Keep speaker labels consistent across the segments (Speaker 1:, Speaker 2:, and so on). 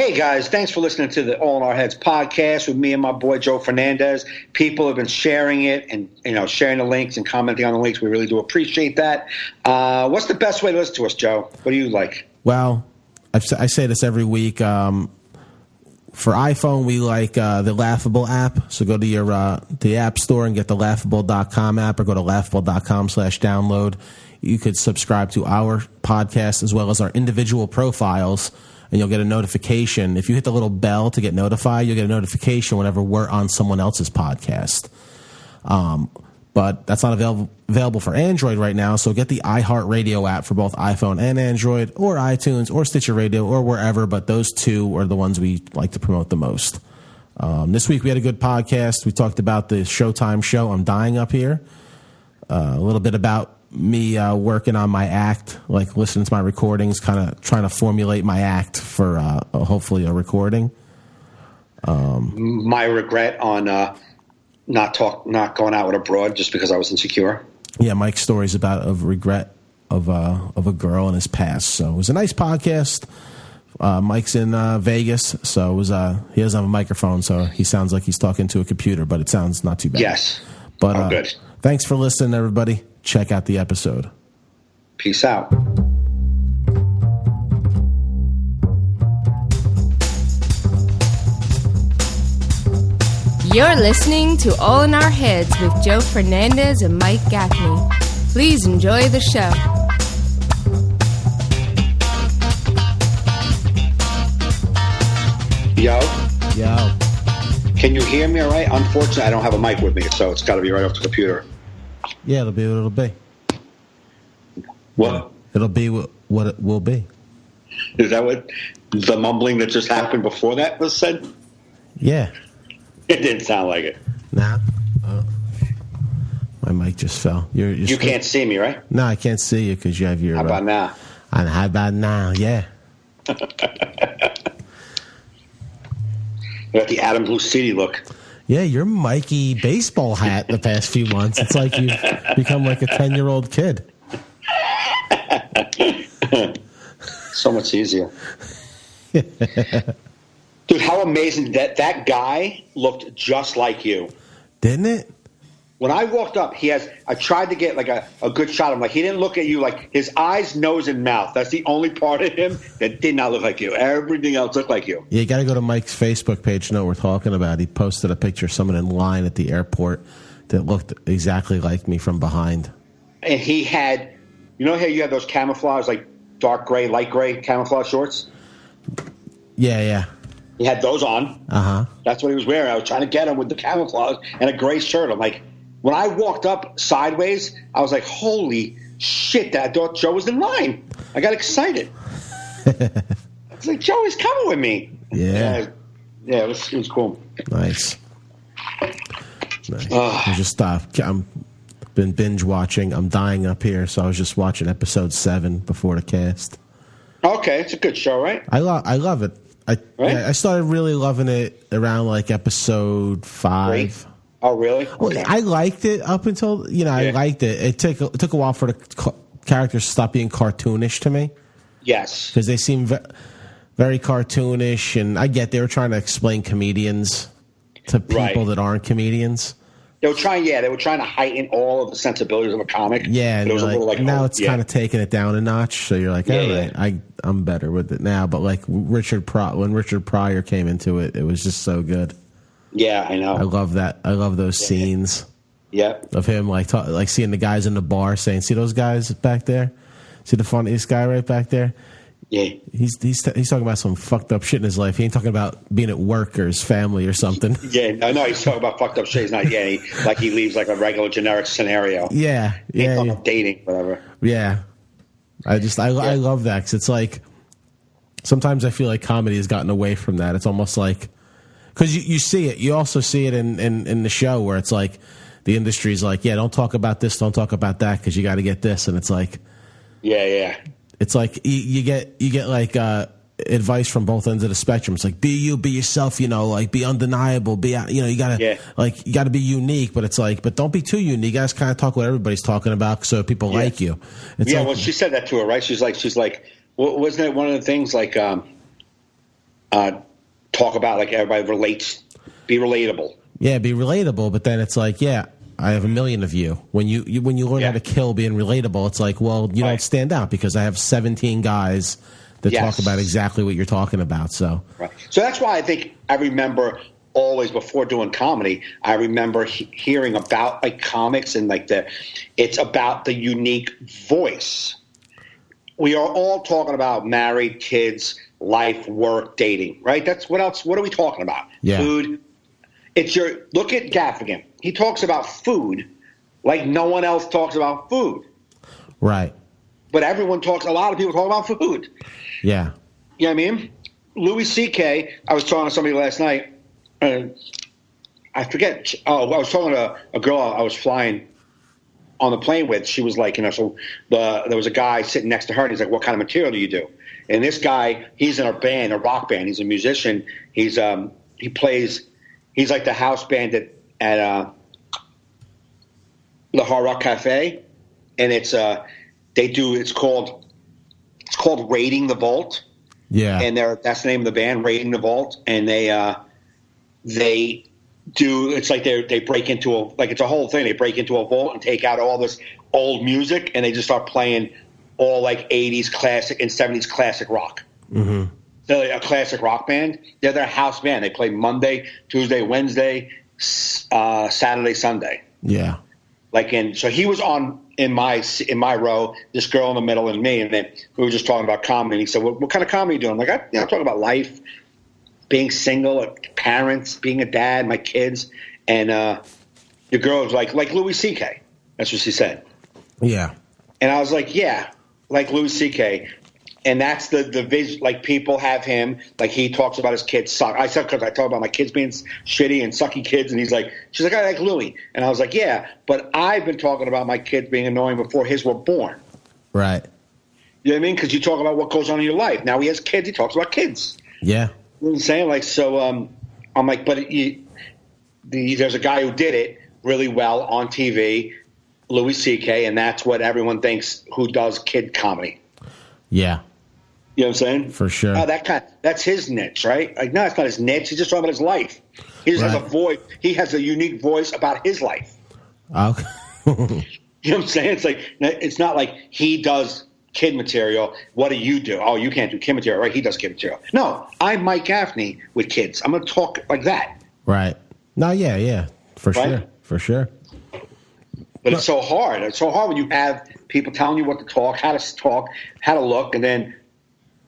Speaker 1: Hey guys, thanks for listening to the All in Our Heads podcast with me and my boy Joe Fernandez. People have been sharing it and sharing the links and commenting on the links. We really do appreciate that. What's the best way to listen to us, Joe? What do you like?
Speaker 2: Well, I say this every week. For iPhone, we like the Laughable app. So go to the App Store and get the Laughable.com app, or go to Laughable.com/download. You could subscribe to our podcast as well as our individual profiles, and you'll get a notification. If you hit the little bell to get notified, you'll get a notification whenever we're on someone else's podcast. But that's not available for Android right now, so get the iHeartRadio app for both iPhone and Android, or iTunes, or Stitcher Radio, or wherever, but those two are the ones we like to promote the most. This week we had a good podcast. We talked about the Showtime show, I'm Dying Up Here. A little bit about me working on my act, like listening to my recordings, kind of trying to formulate my act for hopefully a recording.
Speaker 1: My regret on not going out with a broad just because I was insecure. Yeah,
Speaker 2: Mike's stories about a regret of a girl in his past. So it was a nice podcast. Mike's in Vegas, so it was he doesn't have a microphone, so he sounds like he's talking to a computer, but it sounds not too bad.
Speaker 1: Yes,
Speaker 2: but
Speaker 1: good.
Speaker 2: Thanks for listening, everybody. Check out the episode.
Speaker 1: Peace out.
Speaker 3: You're listening to All in Our Heads with Joe Fernandez and Mike Gaffney. Please enjoy the show.
Speaker 1: Yo. Can you hear me all right? Unfortunately, I don't have a mic with me, so it's got to be right off the computer.
Speaker 2: Yeah, it'll be what it'll be.
Speaker 1: What?
Speaker 2: It'll be what it will be.
Speaker 1: Is that what the mumbling that just happened before that was said?
Speaker 2: Yeah.
Speaker 1: It didn't sound like it.
Speaker 2: Nah. My mic just fell.
Speaker 1: You can't see me, right?
Speaker 2: No, I can't see you because you have your...
Speaker 1: How about now?
Speaker 2: How about now? Yeah.
Speaker 1: You got the Adam Blue City look.
Speaker 2: Yeah, your Mikey baseball hat the past few months. It's like you've become like a 10-year-old kid.
Speaker 1: So much easier. Dude, how amazing that guy looked just like you.
Speaker 2: Didn't it?
Speaker 1: When I walked up, I tried to get like a good shot of him. Like, he didn't look at you, like his eyes, nose, and mouth. That's the only part of him that did not look like you. Everything else looked like you.
Speaker 2: Yeah, you got to go to Mike's Facebook page to know what we're talking about. He posted a picture of someone in line at the airport that looked exactly like me from behind.
Speaker 1: And he had, you know how you have those camouflage, like dark gray, light gray camouflage shorts?
Speaker 2: Yeah.
Speaker 1: He had those on.
Speaker 2: Uh-huh.
Speaker 1: That's what he was wearing. I was trying to get him with the camouflage and a gray shirt. I'm like, when I walked up sideways, I was like, holy shit, I thought Joe was in line. I got excited. I was like, Joe is coming with me.
Speaker 2: Yeah,
Speaker 1: it was cool.
Speaker 2: Nice. I just I'm been binge watching. I'm Dying Up Here, so I was just watching episode 7 before the cast.
Speaker 1: Okay, it's a good show, right?
Speaker 2: I love it. I started really loving it around like episode 5.
Speaker 1: Great. Oh, really? Okay.
Speaker 2: Well, I liked it up until, I liked it. It took a while for the characters to stop being cartoonish to me.
Speaker 1: Yes.
Speaker 2: Because they seem very cartoonish, and I get they were trying to explain comedians to people that aren't comedians.
Speaker 1: They were trying to heighten all of the sensibilities of a comic.
Speaker 2: Yeah, and
Speaker 1: it was a little like,
Speaker 2: now it's kind of taking it down a notch. So you're like, all right, I'm better with it now. But like when Richard Pryor came into it, it was just so good.
Speaker 1: Yeah, I know.
Speaker 2: I love that. I love those scenes.
Speaker 1: Yeah.
Speaker 2: Of him like seeing the guys in the bar saying, "See those guys back there? See the funniest guy right back there?"
Speaker 1: Yeah.
Speaker 2: He's talking about some fucked up shit in his life. He ain't talking about being at work or his family or something.
Speaker 1: Yeah, I know he's talking about fucked up shit. He's not. Yeah, he leaves like a regular generic scenario.
Speaker 2: Yeah.
Speaker 1: He's talking about dating, whatever.
Speaker 2: Yeah. I love that because it's like sometimes I feel like comedy has gotten away from that. It's almost like because you see it. You also see it in the show where it's like the industry's like, yeah, don't talk about this, don't talk about that because you got to get this, and it's like,
Speaker 1: yeah.
Speaker 2: It's like you get like advice from both ends of the spectrum. It's like be you, be yourself, like be undeniable, you gotta be unique. But it's like, but don't be too unique. You guys kind of talk what everybody's talking about so people like you.
Speaker 1: Well, she said that to her, right? She's like, well, wasn't it one of the things like talk about like everybody relates, be relatable.
Speaker 2: Yeah, be relatable, but then it's like, yeah, I have a million of you. When you learn how to kill being relatable, it's like, well, you don't stand out because I have 17 guys that talk about exactly what you're talking about. So
Speaker 1: So that's why I think I remember always before doing comedy, I remember hearing about like comics and like it's about the unique voice. We are all talking about married, kids, life, work, dating, right? That's what else? What are we talking about?
Speaker 2: Yeah.
Speaker 1: Food. Look at Gaffigan. He talks about food like no one else talks about food.
Speaker 2: Right.
Speaker 1: But a lot of people talk about food.
Speaker 2: Yeah.
Speaker 1: You know what I mean? Louis C.K., I was talking to somebody last night, and I forget. I was talking to a girl I was flying on the plane with. She was like, there was a guy sitting next to her, and he's like, what kind of material do you do? And this guy, he's in a rock band. He's a musician. He's like the house band at the Hard Rock Cafe, and it's called Raiding the Vault.
Speaker 2: Yeah,
Speaker 1: and that's the name of the band, Raiding the Vault, and they do. It's like they break into it's a whole thing. They break into a vault and take out all this old music, and they just start playing all like 80s classic and 70s classic rock. Mm-hmm. They're a classic rock band. They're their house band. They play Monday, Tuesday, Wednesday, Saturday, Sunday.
Speaker 2: Yeah.
Speaker 1: So he was on in my row, this girl in the middle and me, and then we were just talking about comedy. And he said, what kind of comedy are you doing? I'm like, I'm talking about life, being single, parents, being a dad, my kids. And the girl was like Louis C.K. That's what she said.
Speaker 2: Yeah.
Speaker 1: And I was like, yeah, like Louis C.K. And that's the vision. Like people have him, like he talks about his kids suck. I said, because I talk about my kids being shitty and sucky kids. And she's like, I like Louis. And I was like, yeah, but I've been talking about my kids being annoying before his were born.
Speaker 2: Right.
Speaker 1: You know what I mean? Because you talk about what goes on in your life. Now he has kids. He talks about kids.
Speaker 2: Yeah.
Speaker 1: You know what I'm saying? Like, so I'm like, but there's a guy who did it really well on TV, Louis C.K., and that's what everyone thinks who does kid comedy.
Speaker 2: Yeah.
Speaker 1: You know what I'm saying?
Speaker 2: For sure.
Speaker 1: That's his niche, right? Like, no, it's not his niche. He's just talking about his life. He just has a voice. He has a unique voice about his life.
Speaker 2: Okay.
Speaker 1: You know what I'm saying? It's not like he does kid material. What do you do? Oh, you can't do kid material, right? He does kid material. No, I'm Mike Gaffney with kids. I'm going to talk like that.
Speaker 2: Right. No, yeah. For sure.
Speaker 1: But it's so hard. It's so hard when you have people telling you what to talk, how to look, and then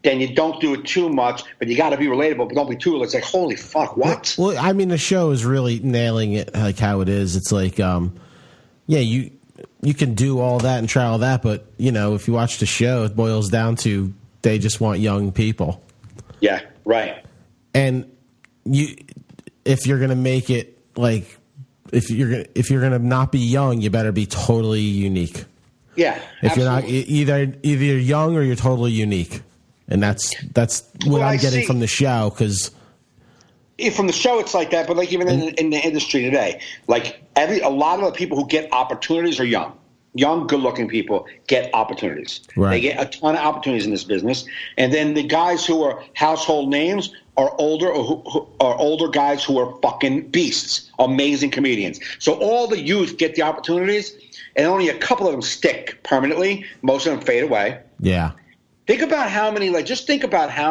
Speaker 1: you don't do it too much, but you got to be relatable, but don't be too. It's like, holy fuck, what?
Speaker 2: Well, I mean, the show is really nailing it, like how it is. It's like, you can do all that and try all that, but if you watch the show, it boils down to they just want young people.
Speaker 1: Yeah, right.
Speaker 2: And if you're gonna make it like, if you're gonna not be young, you better be totally unique.
Speaker 1: Yeah,
Speaker 2: if absolutely. You're not either you're young or you're totally unique. And that's what I'm getting from the show, because
Speaker 1: from the show it's like that, but like even in the industry today, like a lot of the people who get opportunities are young, good-looking people get opportunities.
Speaker 2: Right.
Speaker 1: They get a ton of opportunities in this business, and then the guys who are household names are older, or who are older guys who are fucking beasts, amazing comedians. So all the youth get the opportunities, and only a couple of them stick permanently. Most of them fade away.
Speaker 2: Yeah.
Speaker 1: Think about how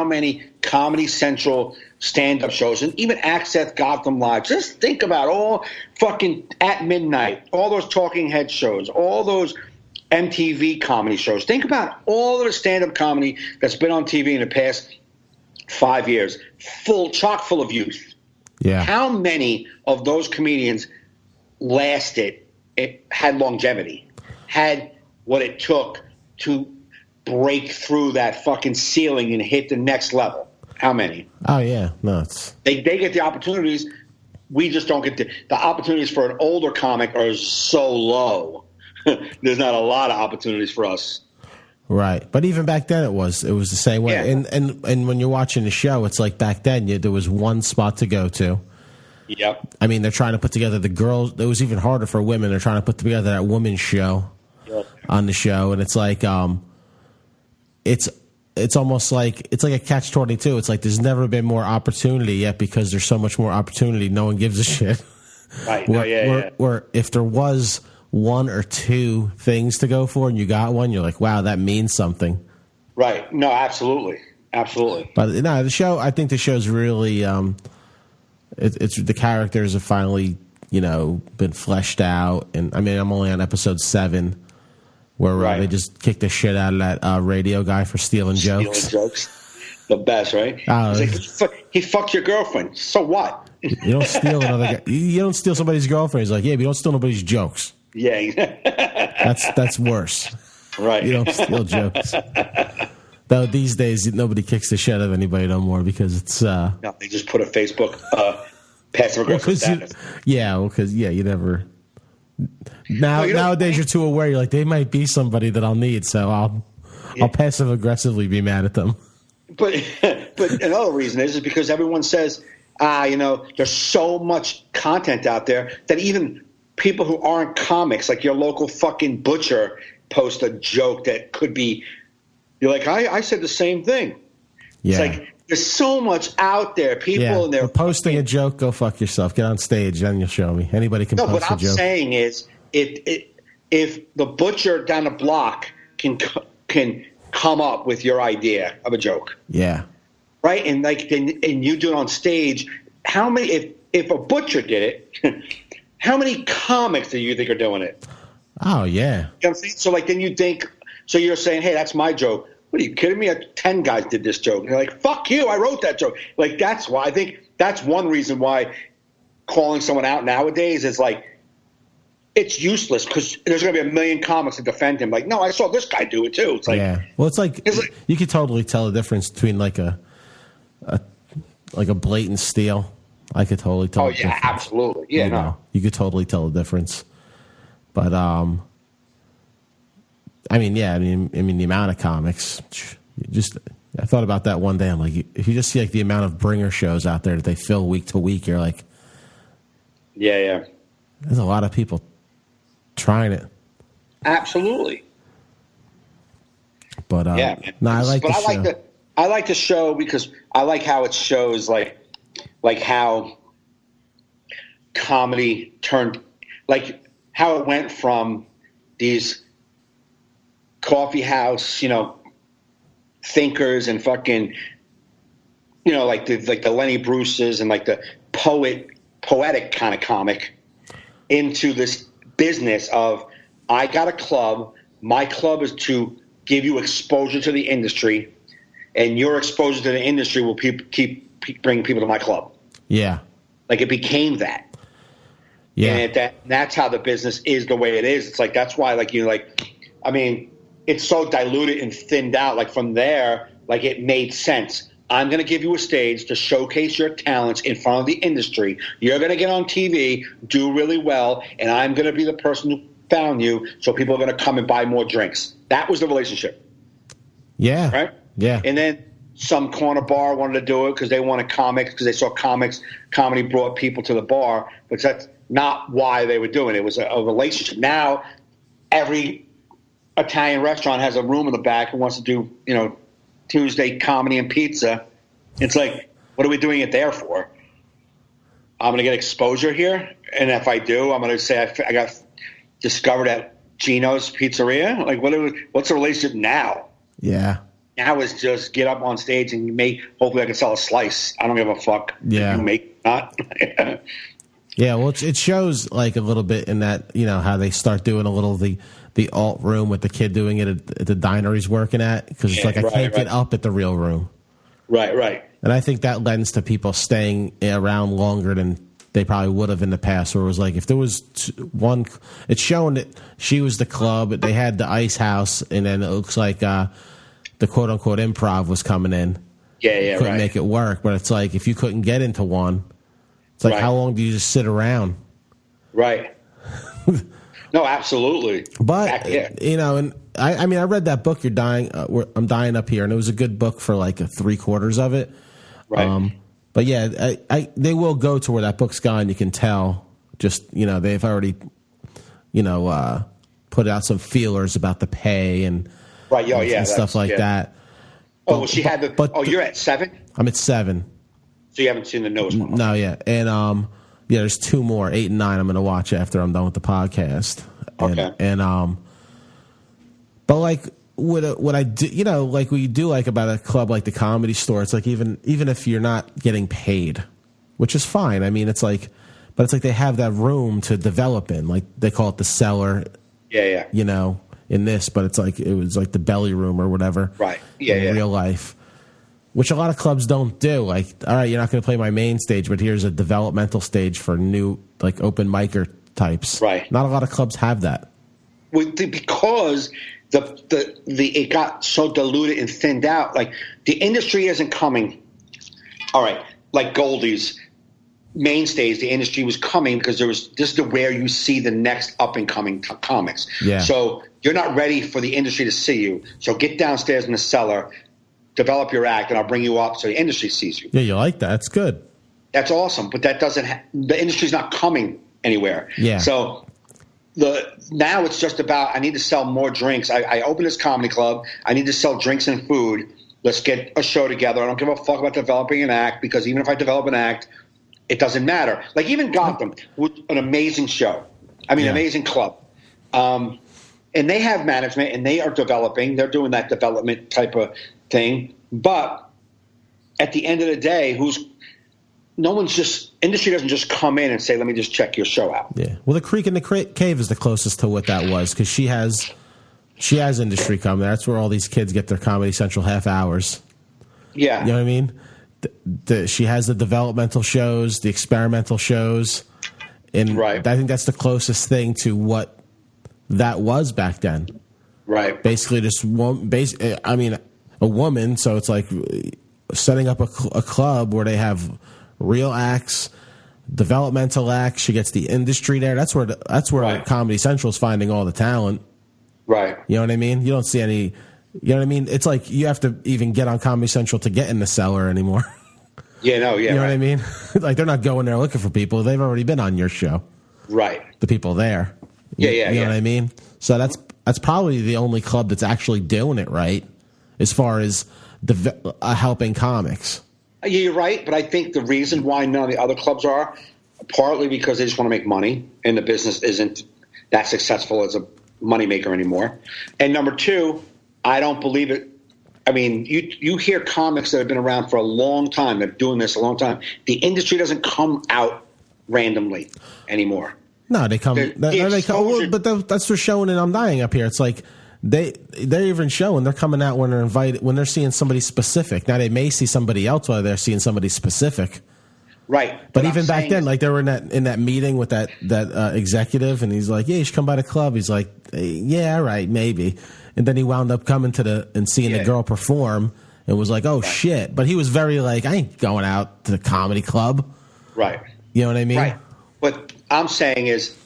Speaker 1: many Comedy Central stand-up shows and even Access Gotham Live. Just think about all fucking At Midnight, all those talking head shows, all those MTV comedy shows. Think about all of the stand-up comedy that's been on TV in the past 5 years, chock full of youth.
Speaker 2: Yeah.
Speaker 1: How many of those comedians lasted, had longevity, had what it took to break through that fucking ceiling and hit the next level? How many?
Speaker 2: Oh yeah, no.
Speaker 1: They get the opportunities. We just don't get the opportunities for an older comic are so low. There's not a lot of opportunities for us.
Speaker 2: Right, but even back then it was the same way.
Speaker 1: Yeah.
Speaker 2: And when you're watching the show, it's like back then there was one spot to go to.
Speaker 1: Yep.
Speaker 2: I mean, they're trying to put together the girls. It was even harder for women. They're trying to put together that women's show on the show, and it's like it's almost like it's like a catch-22. It's like there's never been more opportunity yet because there's so much more opportunity. No one gives a shit.
Speaker 1: Right.
Speaker 2: Where if there was one or two things to go for and you got one, you're like, wow, that means something.
Speaker 1: Right. No, absolutely.
Speaker 2: But no, I think the show's really, it's the characters have finally, been fleshed out. And I mean, I'm only on episode 7 where they just kicked the shit out of that radio guy for stealing jokes.
Speaker 1: The best, right? He's like, he fucked your girlfriend. So what?
Speaker 2: You don't steal another guy. You don't steal somebody's girlfriend. He's like, yeah, but you don't steal nobody's jokes.
Speaker 1: Yeah.
Speaker 2: That's worse.
Speaker 1: Right.
Speaker 2: You don't steal jokes. Though these days, nobody kicks the shit out of anybody no more because it's...
Speaker 1: No, they just put a Facebook passive-aggressive status.
Speaker 2: Because you never... Nowadays, you're too aware. You're like, they might be somebody that I'll need, so I'll passive-aggressively be mad at them.
Speaker 1: But another reason is because everyone says, there's so much content out there that even people who aren't comics, like your local fucking butcher, post a joke that could be... You're like, I said the same thing.
Speaker 2: Yeah.
Speaker 1: It's like, there's so much out there. People and they're
Speaker 2: posting a joke, go fuck yourself. Get on stage, then you'll show me. Anybody can post a joke.
Speaker 1: No, what I'm saying is, if the butcher down the block can come up with your idea of a joke.
Speaker 2: Yeah.
Speaker 1: Right? And and you do it on stage, how many if a butcher did it, how many comics do you think are doing it?
Speaker 2: Oh, yeah.
Speaker 1: You know what I'm saying? So then you think, so you're saying, hey, that's my joke. What are you kidding me? 10 guys did this joke. And you're like, fuck you, I wrote that joke. Like, that's why I think that's one reason why calling someone out nowadays is like, it's useless because there's going to be a million comics to defend him. Like, no, I saw this guy do it too. It's like,
Speaker 2: yeah. Well, it's like you could totally tell the difference between like a blatant steal. I could totally tell.
Speaker 1: Oh yeah, absolutely. Yeah,
Speaker 2: you could totally tell the difference. But I mean, the amount of comics. I thought about that one day. I'm like, if you just see like the amount of bringer shows out there that they fill week to week, you're like,
Speaker 1: yeah.
Speaker 2: There's a lot of people trying it.
Speaker 1: Absolutely.
Speaker 2: But no, I like the show.
Speaker 1: I like the show because I like how it shows like how comedy turned, like how it went from these coffee house, thinkers and fucking, like the Lenny Bruce's and like the poetic kind of comic into this business of, I got a club. My club is to give you exposure to the industry, and your exposure to the industry will keep bringing people to my club.
Speaker 2: Yeah.
Speaker 1: Like it became that.
Speaker 2: Yeah.
Speaker 1: And that's how the business is the way it is. It's like, that's why it's so diluted and thinned out. Like from there, like it made sense. I'm going to give you a stage to showcase your talents in front of the industry. You're going to get on TV, do really well, and I'm going to be the person who found you, so people are going to come and buy more drinks. That was the relationship.
Speaker 2: Yeah.
Speaker 1: Right?
Speaker 2: Yeah.
Speaker 1: And then some corner bar wanted to do it because they wanted comics, because they saw comedy brought people to the bar, but that's not why they were doing it. It was a relationship. Now every Italian restaurant has a room in the back and wants to do, Tuesday comedy and pizza. It's like, what are we doing it there for? I'm going to get exposure here, and if I do, I'm going to say I got discovered at Gino's Pizzeria. Like, what's the relationship now?
Speaker 2: Yeah.
Speaker 1: Now it's just get up on stage and hopefully I can sell a slice. I don't give a fuck.
Speaker 2: Yeah.
Speaker 1: If you make not.
Speaker 2: Yeah, well, it shows like a little bit in that, how they start doing a little the alt room with the kid doing it at the diner he's working at, because it's like I can't get up at the real room.
Speaker 1: Right.
Speaker 2: And I think that lends to people staying around longer than they probably would have in the past, where it was like if there was one, it's showing that she was the club, they had the ice house, and then it looks like the quote-unquote improv was coming in.
Speaker 1: Yeah,
Speaker 2: couldn't make it work, but it's like if you couldn't get into one, it's like how long do you just sit around?
Speaker 1: Right. No, absolutely.
Speaker 2: But and I read that book. You're dying. I'm dying up here, and it was a good book for like 3/4 of it.
Speaker 1: Right.
Speaker 2: But yeah, they will go to where that book's gone. You can tell. Just they've already put out some feelers about the pay and
Speaker 1: right.
Speaker 2: and stuff like that.
Speaker 1: Oh, well, she had the. You're at 7.
Speaker 2: I'm at 7.
Speaker 1: So you haven't seen the newest one?
Speaker 2: No, yeah, and there's 2 more, 8 and 9. I'm going to watch after I'm done with the podcast.
Speaker 1: Okay.
Speaker 2: And but like what I do, like what you do like about a club like the Comedy Store, it's like even if you're not getting paid, which is fine. I mean, it's like, but it's like they have that room to develop in, like they call it the cellar.
Speaker 1: Yeah.
Speaker 2: In this, but it's like it was like the belly room or whatever.
Speaker 1: Right. Yeah.
Speaker 2: In real life, which a lot of clubs don't do. Like, all right, you're not going to play my main stage, but here's a developmental stage for new like open micer types.
Speaker 1: Right.
Speaker 2: Not a lot of clubs have that.
Speaker 1: Because it got so diluted and thinned out. Like the industry isn't coming. All right, like Goldie's mainstays, the industry was coming because this is where you see the next up and coming comics.
Speaker 2: Yeah.
Speaker 1: So you're not ready for the industry to see you. So get downstairs in the cellar, develop your act, and I'll bring you up so the industry sees you.
Speaker 2: Yeah, you like that? That's good.
Speaker 1: That's awesome, but that doesn't. The industry's not coming anywhere.
Speaker 2: Yeah.
Speaker 1: So now it's just about I need to sell more drinks. I open this comedy club. I need to sell drinks and food. Let's get a show together. I don't give a fuck about developing an act because even if I develop an act, it doesn't matter. Like even Gotham, an amazing show. I mean, amazing club. And they have management and they are developing. They're doing that development type of thing. But at the end of the day, industry doesn't just come in and say, let me just check your show out.
Speaker 2: Yeah. Well, the Creek and the Cave is the closest to what that was because she has industry come there. That's where all these kids get their Comedy Central half hours.
Speaker 1: Yeah.
Speaker 2: You know what I mean? She has the developmental shows, the experimental shows. And
Speaker 1: right.
Speaker 2: I think that's the closest thing to what that was back then.
Speaker 1: Right.
Speaker 2: Basically, a woman. So it's like setting up a club where they have real acts, developmental acts. She gets the industry there. That's where
Speaker 1: right.
Speaker 2: Comedy Central is finding all the talent.
Speaker 1: Right.
Speaker 2: You know what I mean? You don't see any. You know what I mean? It's like you have to even get on Comedy Central to get in the cellar anymore.
Speaker 1: Yeah. No. Yeah.
Speaker 2: You know
Speaker 1: right.
Speaker 2: what I mean? Like they're not going there looking for people. They've already been on your show.
Speaker 1: Right.
Speaker 2: The people there.
Speaker 1: Yeah.
Speaker 2: You know what I mean? So that's probably the only club that's actually doing it right, as far as helping comics.
Speaker 1: Yeah, you're right, but I think the reason why none of the other clubs are, partly because they just want to make money, and the business isn't that successful as a moneymaker anymore. And number 2, I don't believe it. I mean, you hear comics that have been around for a long time, that are doing this a long time. The industry doesn't come out randomly anymore.
Speaker 2: No, they come. But that's for showing and I'm dying up here. It's like they're even showing they're coming out when they're invited, when they're seeing somebody specific. Now they may see somebody else while they're seeing somebody specific.
Speaker 1: Right.
Speaker 2: But even back then, like they were in that meeting with that executive, and he's like, "Yeah, you should come by the club." He's like, "Yeah, all right, maybe." And then he wound up coming and seeing the girl perform, and was like, "Oh shit!" But he was very like, "I ain't going out to the comedy club."
Speaker 1: Right.
Speaker 2: You know what I mean?
Speaker 1: Right. What I'm saying is,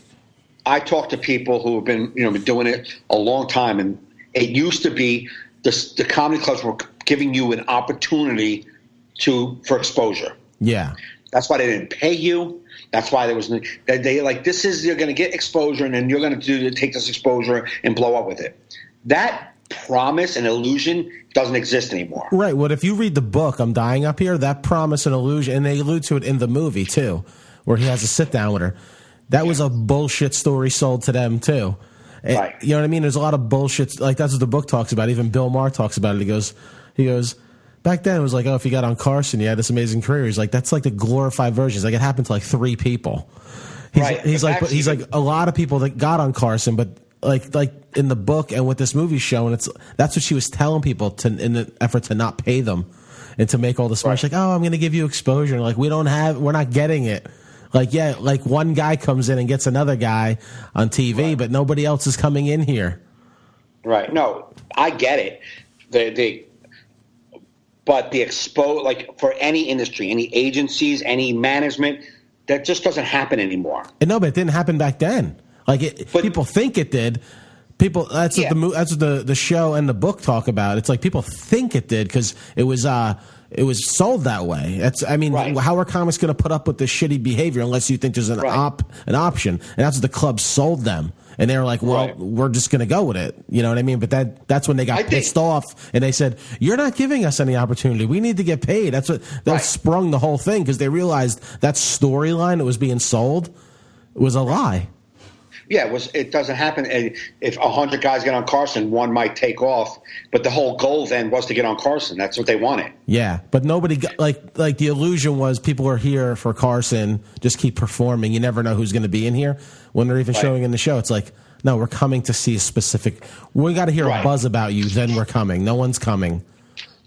Speaker 1: I talk to people who have been doing it a long time, and it used to be the comedy clubs were giving you an opportunity for exposure.
Speaker 2: Yeah.
Speaker 1: That's why they didn't pay you. That's why there was they like you're going to get exposure, and then you're going to take this exposure and blow up with it. That promise and illusion doesn't exist anymore.
Speaker 2: Right. Well, if you read the book, I'm Dying Up Here, that promise and illusion, and they allude to it in the movie too, where he has a sit down with her. That was a bullshit story sold to them too.
Speaker 1: Right.
Speaker 2: You know what I mean? There's a lot of bullshit. Like that's what the book talks about. Even Bill Maher talks about it. He goes. Back then, it was like, oh, if you got on Carson, you had this amazing career. He's like, that's like the glorified version. He's like, it happened to like 3 people. He's like, a lot of people that got on Carson, but like in the book and with this movie show, and that's what she was telling people in the effort to not pay them and to make all this money.
Speaker 1: Right.
Speaker 2: She's like, oh, I'm going to give you exposure. And like, we're not getting it. Like, yeah, like one guy comes in and gets another guy on TV, but nobody else is coming in here.
Speaker 1: Right. No, I get it. But the like for any industry, any agencies, any management, that just doesn't happen anymore.
Speaker 2: And no, but it didn't happen back then. Like people think it did. That's what the show and the book talk about. It's like people think it did because it was it was sold that way. How are comics going to put up with this shitty behavior unless you think there's an option? And that's what the club sold them. And they were like, well, we're just going to go with it. You know what I mean? But that's when they got pissed off, and they said, you're not giving us any opportunity. We need to get paid. That sprung the whole thing, because they realized that storyline that was being sold was a lie.
Speaker 1: Yeah, it doesn't happen. If 100 guys get on Carson, one might take off. But the whole goal then was to get on Carson. That's what they wanted.
Speaker 2: Yeah, but nobody got, like the illusion was people are here for Carson. Just keep performing. You never know who's going to be in here when they're even showing in the show. It's like, no, we're coming to see a specific. We got to hear a buzz about you. Then we're coming. No one's coming.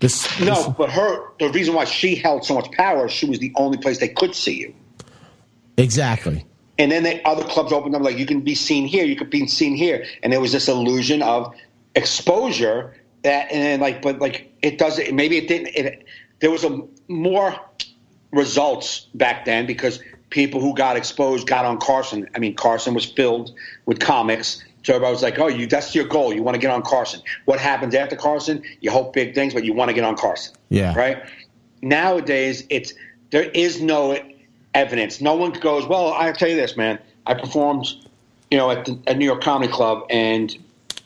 Speaker 2: But the reason why she held so much power, she was the only place they could see you. Exactly.
Speaker 1: And then other clubs opened up, like, you can be seen here, you could be seen here, and there was this illusion of exposure that, it doesn't. Maybe it didn't. There was more results back then because people who got exposed got on Carson. I mean, Carson was filled with comics, so everybody was like, "Oh, that's your goal. You want to get on Carson." What happens after Carson? You hope big things, but you want to get on Carson.
Speaker 2: Yeah.
Speaker 1: Right. Nowadays, there is no evidence. No one goes, well, I'll tell you this, man. I performed, at New York Comedy Club, and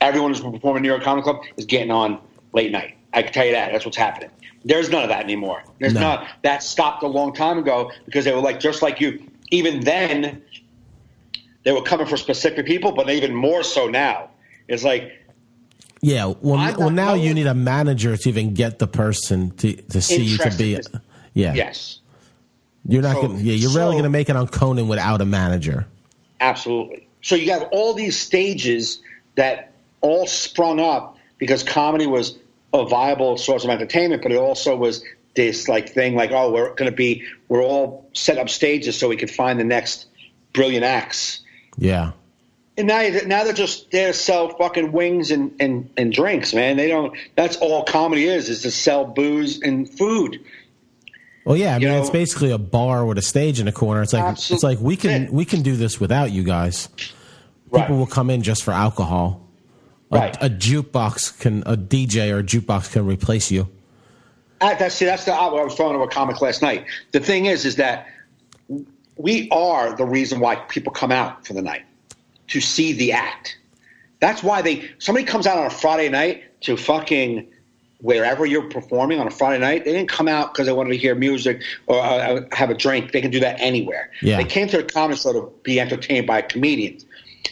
Speaker 1: everyone who's performing at New York Comedy Club is getting on late night. I can tell you that. That's what's happening. There's none of that anymore. There's not. That stopped a long time ago because they were like, just like you. Even then, they were coming for specific people, but even more so now. It's like,
Speaker 2: yeah. Well, now you need a manager to even get the person to see you to be. Yeah.
Speaker 1: Yes.
Speaker 2: You're not going. Yeah, you're rarely going to make it on Conan without a manager.
Speaker 1: Absolutely. So you have all these stages that all sprung up because comedy was a viable source of entertainment, but it also was this thing oh, we're all set up stages so we can find the next brilliant acts.
Speaker 2: Yeah.
Speaker 1: And now they're just there to sell fucking wings and drinks, man. They don't. That's all comedy is to sell booze and food.
Speaker 2: Well, yeah, I mean, it's basically a bar with a stage in the corner. It's like we can do this without you guys. People will come in just for alcohol. A jukebox a DJ or a jukebox can replace you.
Speaker 1: That's what I was talking to a comic last night. The thing is that we are the reason why people come out for the night to see the act. That's why somebody comes out on a Friday night to fucking wherever you're performing on a Friday night. They didn't come out because they wanted to hear music or have a drink. They can do that anywhere. Yeah. They came to a comedy show to be entertained by comedians.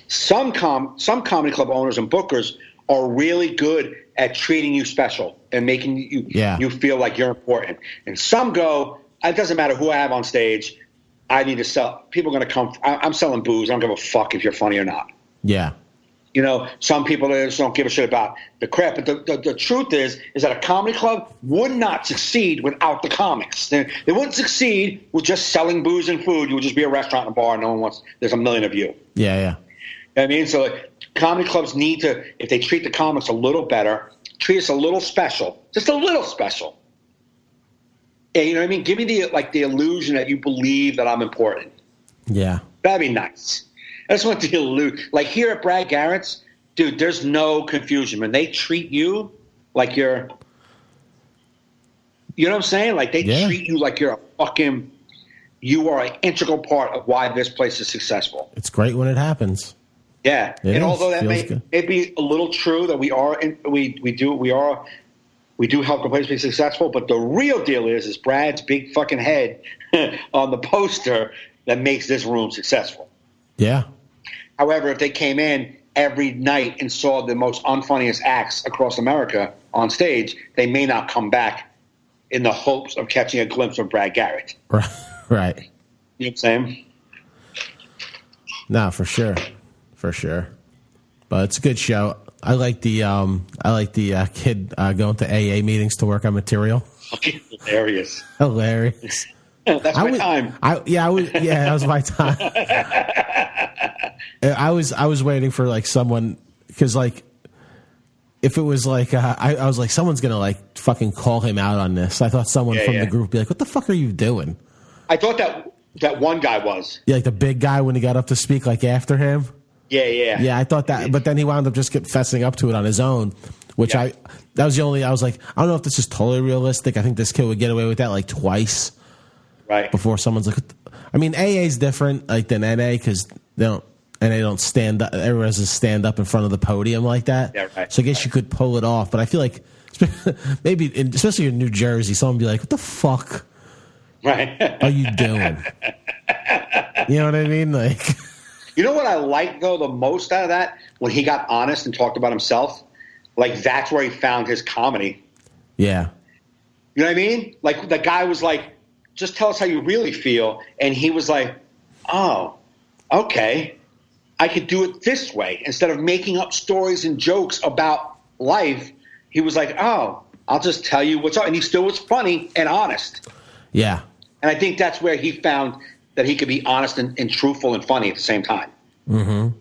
Speaker 1: Some comedy club owners and bookers are really good at treating you special and making you feel like you're important. And some go, it doesn't matter who I have on stage. I need to sell. People are going to come. I'm selling booze. I don't give a fuck if you're funny or not.
Speaker 2: Yeah.
Speaker 1: Some people just don't give a shit about the crap. But the truth is that a comedy club would not succeed without the comics. They wouldn't succeed with just selling booze and food. You would just be a restaurant and a bar and no one wants – there's a million of you.
Speaker 2: Yeah.
Speaker 1: You know what I mean? So comedy clubs need to – if they treat the comics a little better, treat us a little special, just a little special. Yeah, you know what I mean? Give me the illusion that you believe that I'm important.
Speaker 2: Yeah.
Speaker 1: That'd be nice. I just want the illusion. Like here at Brad Garrett's, dude, there's no confusion. When they treat you like you're – you know what I'm saying? Like they treat you like you're a fucking – you are an integral part of why this place is successful.
Speaker 2: It's great when it happens.
Speaker 1: Yeah. Although that may be a little true that we do help the place be successful, but the real deal is Brad's big fucking head on the poster that makes this room successful.
Speaker 2: Yeah.
Speaker 1: However, if they came in every night and saw the most unfunniest acts across America on stage, they may not come back in the hopes of catching a glimpse of Brad Garrett.
Speaker 2: Right.
Speaker 1: You know what I'm saying?
Speaker 2: No, for sure. For sure. But it's a good show. I like the kid going to AA meetings to work on material.
Speaker 1: Hilarious.
Speaker 2: That's
Speaker 1: my time.
Speaker 2: That was my time. I was waiting for someone because if it was I was like someone's gonna fucking call him out on this. I thought someone from the group would be like, "What the fuck are you doing?"
Speaker 1: I thought that one guy was
Speaker 2: the big guy when he got up to speak after him.
Speaker 1: Yeah.
Speaker 2: I thought that, but then he wound up just fessing up to it on his own. which that was the only, I was like, I don't know if this is totally realistic. I think this kid would get away with that like twice.
Speaker 1: Right.
Speaker 2: Before someone's like, I mean, AA is different like than NA because NA don't stand up. Everyone has to stand up in front of the podium like that.
Speaker 1: Yeah, right.
Speaker 2: So I guess you could pull it off, but I feel like maybe, especially in New Jersey, someone would be like, "What the fuck are you doing?" You know what I mean? Like,
Speaker 1: you know what I like though the most out of that when he got honest and talked about himself. Like that's where he found his comedy.
Speaker 2: Yeah.
Speaker 1: You know what I mean? Like the guy was like, just tell us how you really feel. And he was like, oh, okay. I could do it this way. Instead of making up stories and jokes about life, he was like, oh, I'll just tell you what's up. And he still was funny and honest.
Speaker 2: Yeah.
Speaker 1: And I think that's where he found that he could be honest and truthful and funny at the same time. Mm-hmm.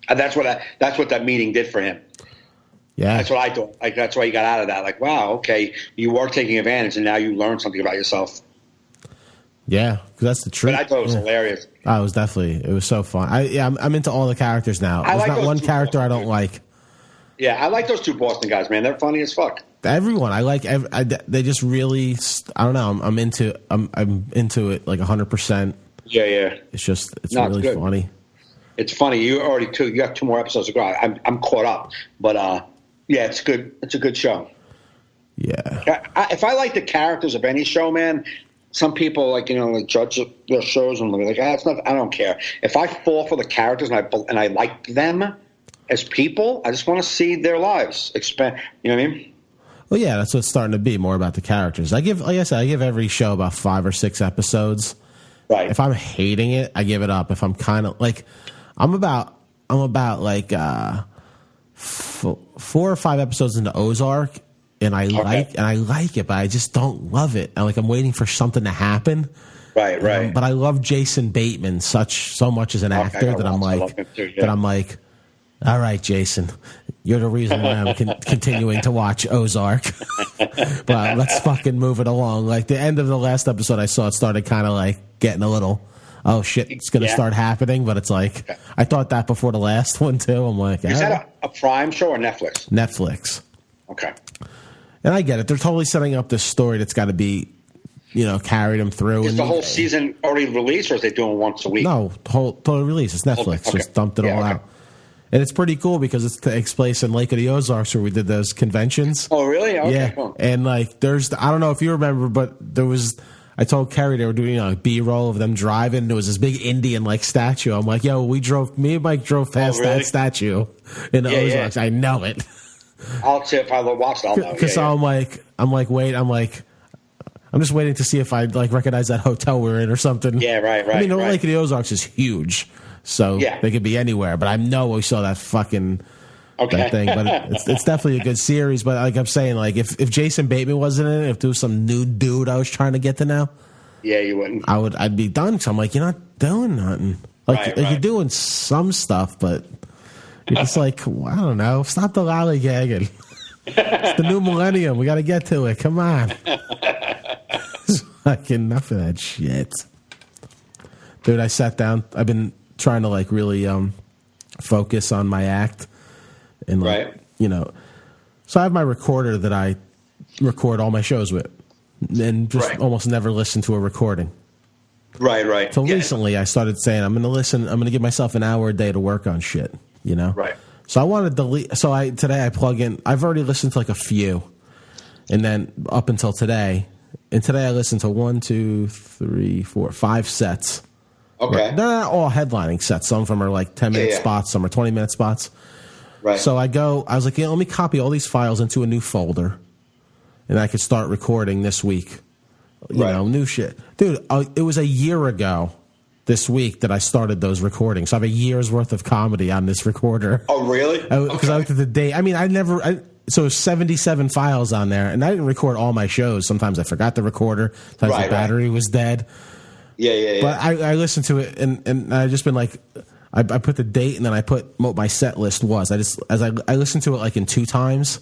Speaker 1: And that's what that meeting did for him.
Speaker 2: Yeah.
Speaker 1: That's what I thought. Like, that's why you got out of that. Like, wow, okay, you were taking advantage and now you learned something about yourself.
Speaker 2: Yeah, because that's the truth.
Speaker 1: But I thought it was hilarious.
Speaker 2: Oh, it was so fun. I'm into all the characters now. There's not one character I don't like.
Speaker 1: Yeah, I like those two Boston guys, man. They're funny as fuck.
Speaker 2: Everyone, I like. They just really. I don't know. I'm into it like 100%.
Speaker 1: Yeah, yeah.
Speaker 2: It's really
Speaker 1: good.
Speaker 2: funny.
Speaker 1: It's funny. You got 2 more episodes to go. I'm caught up, but yeah, it's good. It's a good show.
Speaker 2: Yeah.
Speaker 1: If I like the characters of any show, man. Some people like judge their shows and they're like, it's not. I don't care. If I fall for the characters and I like them as people, I just want to see their lives expand. You know what I mean?
Speaker 2: Well, yeah, that's what's starting to be more about the characters. Like I said, I give every show about 5 or 6 episodes.
Speaker 1: Right.
Speaker 2: If I'm hating it, I give it up. If I'm kind of like, I'm about like 4 or 5 episodes into Ozark. And I like it, but I just don't love it. I'm waiting for something to happen.
Speaker 1: Right.
Speaker 2: But I love Jason Bateman so much as an actor that I'm like, all right, Jason, you're the reason why I'm continuing to watch Ozark. But let's fucking move it along. Like the end of the last episode I saw, it started kind of like getting a little, oh shit, it's going to start happening. But it's like, I thought that before the last one too. I'm like,
Speaker 1: is that a Prime show or Netflix?
Speaker 2: Netflix.
Speaker 1: Okay.
Speaker 2: And I get it. They're totally setting up this story that's got to be, carried them through.
Speaker 1: Is the whole season already released, or is they doing once a week?
Speaker 2: No, total release. It's Netflix. Okay. Just dumped it all out. And it's pretty cool because it takes place in Lake of the Ozarks where we did those conventions.
Speaker 1: Oh, really? Okay,
Speaker 2: yeah.
Speaker 1: Cool.
Speaker 2: And I don't know if you remember, but I told Carrie they were doing a B-roll of them driving. There was this big Indian statue. I'm like, yo, me and Mike drove past that statue in the Ozarks. Yeah. I know it.
Speaker 1: I'll see if I watch it. I'll know.
Speaker 2: Because I'm just waiting to see if I recognize that hotel we're in or something.
Speaker 1: Yeah, right.
Speaker 2: I mean, the Lake of the Ozarks is huge, so they could be anywhere. But I know we saw that fucking that thing. But it's definitely a good series. But like I'm saying, if Jason Bateman wasn't in it, if there was some new dude I was trying to get to know,
Speaker 1: yeah, you wouldn't.
Speaker 2: I'd be done. Because I'm like, you're not doing nothing. You're doing some stuff, but. It's like, I don't know. Stop the lollygagging. It's the new millennium. We got to get to it. Come on. It's fucking enough of that shit. Dude, I sat down. I've been trying to really focus on my act. And so I have my recorder that I record all my shows with. And just almost never listen to a recording.
Speaker 1: Right.
Speaker 2: So recently I started saying, I'm going to give myself an hour a day to work on shit.
Speaker 1: Right.
Speaker 2: So I want to delete. So today I plug in. I've already listened to a few, and then up until today, and today I listened to 1, 2, 3, 4, 5 sets.
Speaker 1: Okay.
Speaker 2: They're not all headlining sets. Some of them are 10-minute spots. Some are 20-minute spots.
Speaker 1: Right.
Speaker 2: So I was like, let me copy all these files into a new folder, and I could start recording this week. You know, new shit, dude. It was a year ago. This week that I started those recordings. So I have a year's worth of comedy on this recorder.
Speaker 1: Oh, really?
Speaker 2: Because I looked at the date. I mean, so 77 files on there, and I didn't record all my shows. Sometimes I forgot the recorder. Sometimes the battery was dead.
Speaker 1: Yeah.
Speaker 2: But I listened to it, and I just been I put the date, and then I put what my set list was. I listened to it in 2 times.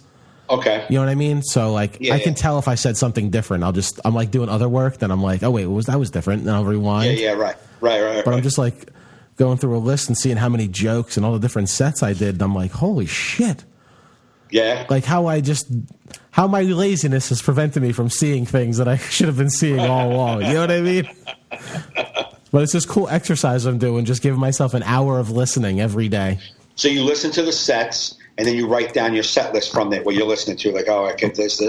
Speaker 1: Okay.
Speaker 2: You know what I mean? So I can tell if I said something different. I'm doing other work, then I'm like, oh wait, that was different, and I'll rewind.
Speaker 1: Yeah, right. Right.
Speaker 2: But I'm just going through a list and seeing how many jokes and all the different sets I did. And I'm like, holy shit.
Speaker 1: Yeah.
Speaker 2: Like how my laziness has prevented me from seeing things that I should have been seeing all along. You know what I mean? But it's just cool exercise I'm doing, just giving myself an hour of listening every day.
Speaker 1: So you listen to the sets, and then you write down your set list from it, what you're listening to. Like, oh, I get this.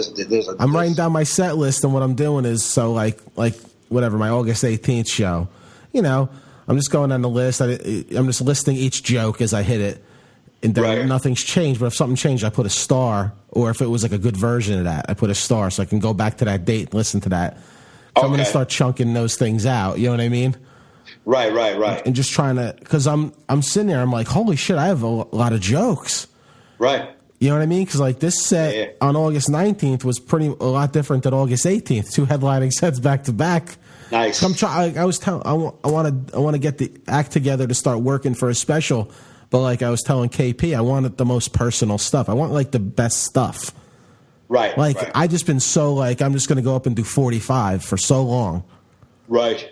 Speaker 2: I'm writing down my set list, and what I'm doing is, so like whatever, my August 18th show, you know, I'm just going on the list. I'm just listing each joke as I hit it. And then nothing's changed, but if something changed, I put a star. Or if it was like a good version of that, I put a star so I can go back to that date and listen to that. So I'm going to start chunking those things out. You know what I mean?
Speaker 1: Right.
Speaker 2: And just trying to, because I'm sitting there, I'm like, holy shit, I have a lot of jokes.
Speaker 1: Right.
Speaker 2: You know what I mean? Because like this set on August 19th was a lot different than August 18th. 2 headlining sets back to back.
Speaker 1: Nice.
Speaker 2: So I'm trying. I was telling, I want to get the act together to start working for a special. But like I was telling KP, I wanted the most personal stuff. I want like the best stuff.
Speaker 1: Right.
Speaker 2: Like I just been so like I'm just going to go up and do 45 for so long.
Speaker 1: Right.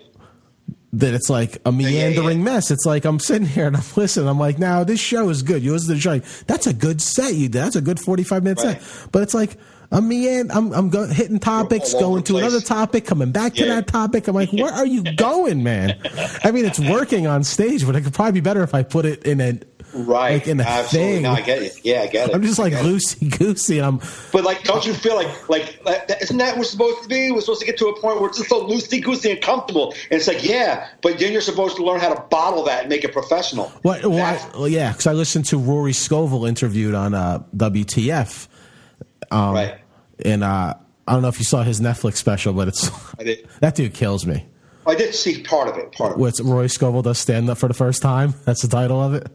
Speaker 2: That it's like a meandering mess. It's like I'm sitting here and I'm listening. I'm like, now this show is good. You listen to the show. That's a good set you did. That's a good 45-minute set. But it's like I'm hitting topics, going to another topic, coming back to that topic. I'm like, where are you going, man? I mean, it's working on stage, but it could probably be better if I put it in a like in a
Speaker 1: Absolutely.
Speaker 2: thing.
Speaker 1: No, I get it. Yeah, I get it.
Speaker 2: I'm just like loosey goosey.
Speaker 1: But like, don't you feel like isn't that what we're supposed to be? We're supposed to get to a point where it's just so loosey goosey and comfortable. And it's like, yeah, but then you're supposed to learn how to bottle that and make it professional.
Speaker 2: Well, yeah, because I listened to Rory Scovel interviewed on WTF.
Speaker 1: Right.
Speaker 2: And I don't know if you saw his Netflix special, but
Speaker 1: I did.
Speaker 2: That dude kills me.
Speaker 1: I did see part of it.
Speaker 2: What's Rory Scovel does stand up for the first time? That's the title of it.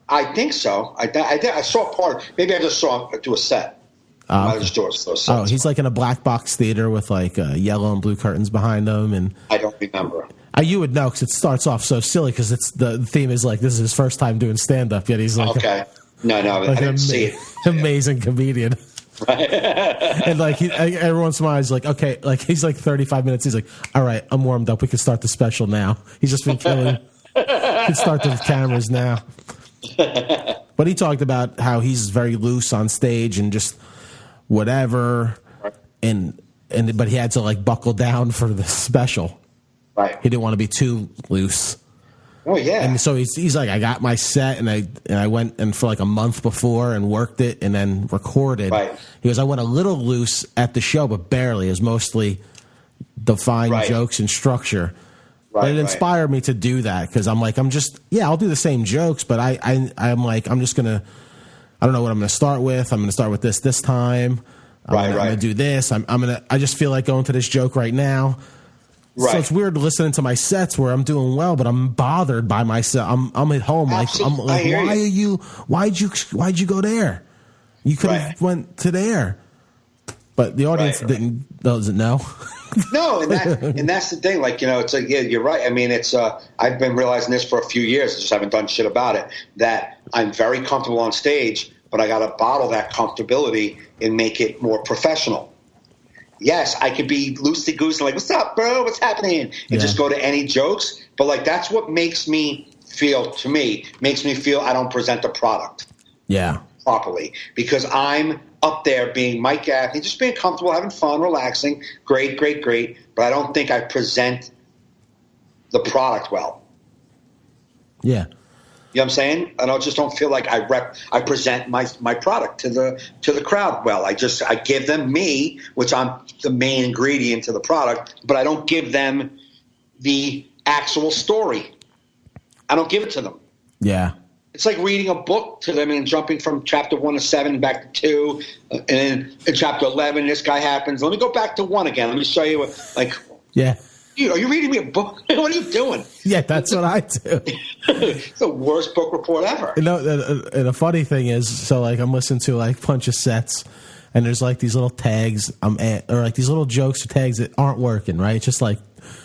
Speaker 1: I think so. I did. I saw part. Maybe I just saw him do a set.
Speaker 2: He's like in a black box theater with like yellow and blue curtains behind him, and
Speaker 1: I don't remember.
Speaker 2: You would know because it starts off so silly because it's the theme is like this is his first time doing stand up, yet he's like
Speaker 1: no, like I didn't see it.
Speaker 2: Amazing comedian. Right. And like every once in a while he's like, okay, like he's like 35 minutes. He's like, all right, I'm warmed up. We can start the special now. He's just been killing. We can start the cameras now. But he talked about how he's very loose on stage and just whatever, but he had to like buckle down for the special.
Speaker 1: Right.
Speaker 2: He didn't want to be too loose.
Speaker 1: Oh yeah.
Speaker 2: And so he's like, I got my set and I went and for like a month before and worked it and then recorded.
Speaker 1: Right.
Speaker 2: He goes, I went a little loose at the show, but barely. It was mostly defined jokes and structure. But it inspired me to do that because I'm like, I'll do the same jokes, but I'm like, I'm just gonna, I don't know what I'm gonna start with. I'm gonna start with this time. I'm gonna do this. I just feel like going to this joke right now. Right. So it's weird listening to my sets where I'm doing well, but I'm bothered by myself. I'm at home.
Speaker 1: Absolutely.
Speaker 2: Why'd you go there? You could have went to there. But the audience doesn't know.
Speaker 1: No, and that's the thing. Like, it's like, yeah, you're right. I mean, it's I've been realizing this for a few years. I just haven't done shit about it. That I'm very comfortable on stage, but I got to bottle that comfortability and make it more professional. Yes, I could be loosey goosey, like, "What's up, bro? What's happening?" And just go to any jokes. But like, that's what makes me feel I don't present a product.
Speaker 2: Yeah.
Speaker 1: Properly, because I'm up there being Mike Gaffney, just being comfortable, having fun, relaxing, great. But I don't think I present the product well.
Speaker 2: Yeah.
Speaker 1: You know what I'm saying? I just don't feel like I present my product to the crowd well. I give them me, which I'm the main ingredient to the product, but I don't give them the actual story. I don't give it to them.
Speaker 2: Yeah.
Speaker 1: It's like reading a book to them and jumping from chapter 1 to 7 back to 2, and then in chapter 11, this guy happens. Let me go back to 1 again. Let me show you what, like,
Speaker 2: yeah.
Speaker 1: Are you reading me a book? What are you doing?
Speaker 2: Yeah, that's what I do.
Speaker 1: It's the worst book report ever.
Speaker 2: And the funny thing is, so like I'm listening to like a bunch of sets, and there's like these little tags or like these little jokes or tags that aren't working, right? It's just like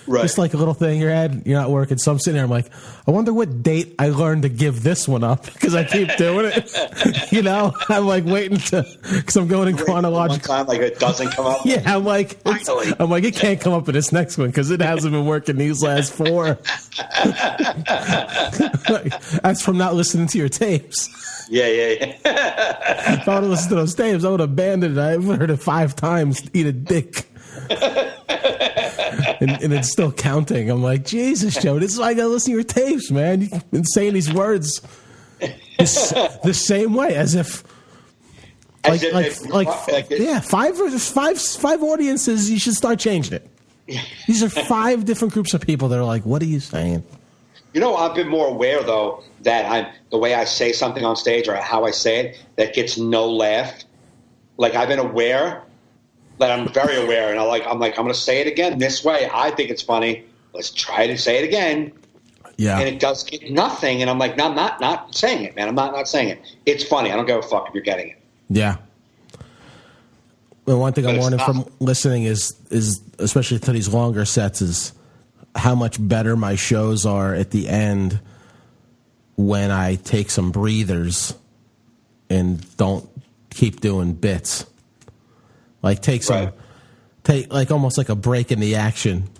Speaker 1: Right.
Speaker 2: Just like a little thing in your head. You're not working. So I'm sitting there. I'm like, I wonder what date I learned to give this one up because I keep doing it. You know, I'm like waiting because I'm going in chronological.
Speaker 1: One time, like it doesn't come up.
Speaker 2: Yeah, I'm like,
Speaker 1: Finally.
Speaker 2: it can't come up in this next one because it hasn't been working these last 4. That's from not listening to your tapes.
Speaker 1: Yeah.
Speaker 2: If I would have listened to those tapes, I would have abandoned it. I've heard it 5 times. Eat a dick. And it's still counting. I'm like, Jesus, Joe, this is why I gotta listen to your tapes, man. You've been saying these words the same way, as if five audiences. You should start changing it. These are 5 different groups of people that are like, what are you saying?
Speaker 1: You know, I've been more aware though that the way I say something on stage or how I say it that gets no laugh. Like I've been aware. That I'm very aware, and I'm going to say it again this way. I think it's funny. Let's try to say it again.
Speaker 2: Yeah.
Speaker 1: And it does get nothing, and I'm like, no, I'm not saying it, man. I'm not saying it. It's funny. I don't give a fuck if you're getting it.
Speaker 2: Yeah. Well, one thing I'm learning from listening is especially to these longer sets is how much better my shows are at the end when I take some breathers and don't keep doing bits. Like take almost like a break in the action,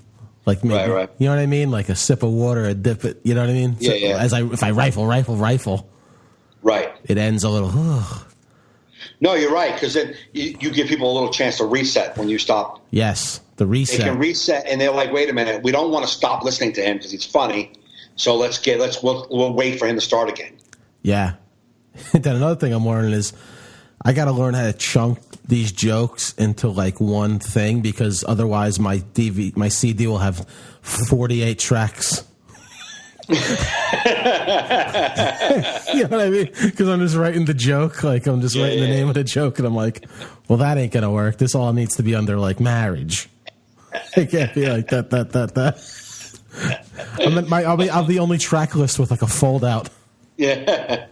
Speaker 2: like maybe,
Speaker 1: right.
Speaker 2: You know what I mean? Like a sip of water, a dip it. You know what I mean?
Speaker 1: Yeah.
Speaker 2: If I rifle,
Speaker 1: right,
Speaker 2: it ends a little.
Speaker 1: No, you're right because then you give people a little chance to reset when you stop.
Speaker 2: Yes, the reset.
Speaker 1: They can reset, and they're like, wait a minute, we don't want to stop listening to him because he's funny. So we'll wait for him to start again.
Speaker 2: Yeah. Then another thing I'm learning is I got to learn how to chunk these jokes into like one thing because otherwise my CD will have 48 tracks. You know what I mean? Because I'm just writing the joke, like I'm just writing the name of the joke, and I'm like, well, that ain't gonna work. This all needs to be under like marriage. It can't be like that. I'll be only track list with like a fold out.
Speaker 1: Yeah.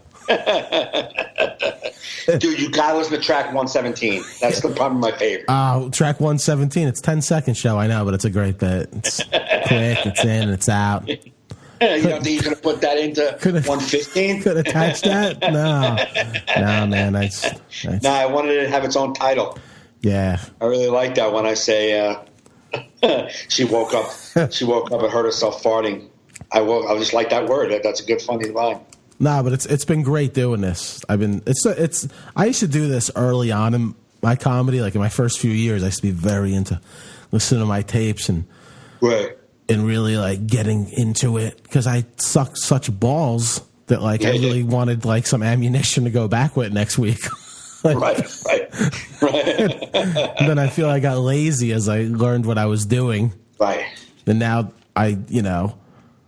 Speaker 1: Dude, you gotta listen to track 117. That's probably my favorite.
Speaker 2: Track 117. It's 10-second show, I know, but it's a great bit. It's quick, it's in, it's out.
Speaker 1: You don't think you're gonna put that into 115?
Speaker 2: Could attach that? No, man. I
Speaker 1: wanted it to have its own title.
Speaker 2: Yeah,
Speaker 1: I really like that when I say she woke up and heard herself farting. I just like that word. That's a good funny line.
Speaker 2: Nah, but it's been great doing this. I used to do this early on in my comedy, like in my first few years. I used to be very into listening to my tapes and really like getting into it because I sucked such balls that like I really wanted like some ammunition to go back with next week. Right. And then I feel I got lazy as I learned what I was doing.
Speaker 1: Right.
Speaker 2: And now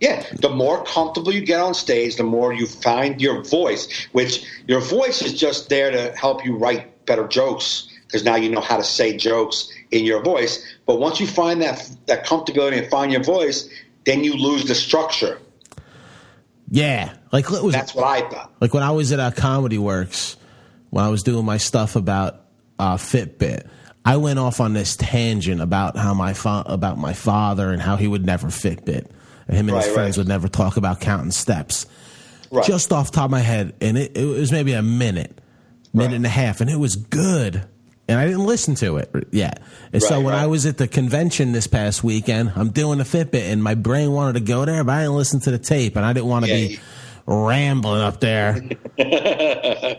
Speaker 1: Yeah, the more comfortable you get on stage, the more you find your voice, which your voice is just there to help you write better jokes because now you know how to say jokes in your voice. But once you find that comfortability and find your voice, then you lose the structure.
Speaker 2: Yeah. That's what I thought. Like when I was at Comedy Works, when I was doing my stuff about Fitbit, I went off on this tangent about how my father and how he would never Fitbit. Him and his friends would never talk about counting steps. Right. Just off the top of my head. And it was maybe a minute and a half. And it was good. And I didn't listen to it yet. And so when I was at the convention this past weekend, I'm doing a Fitbit. And my brain wanted to go there, but I didn't listen to the tape. And I didn't want to be rambling up there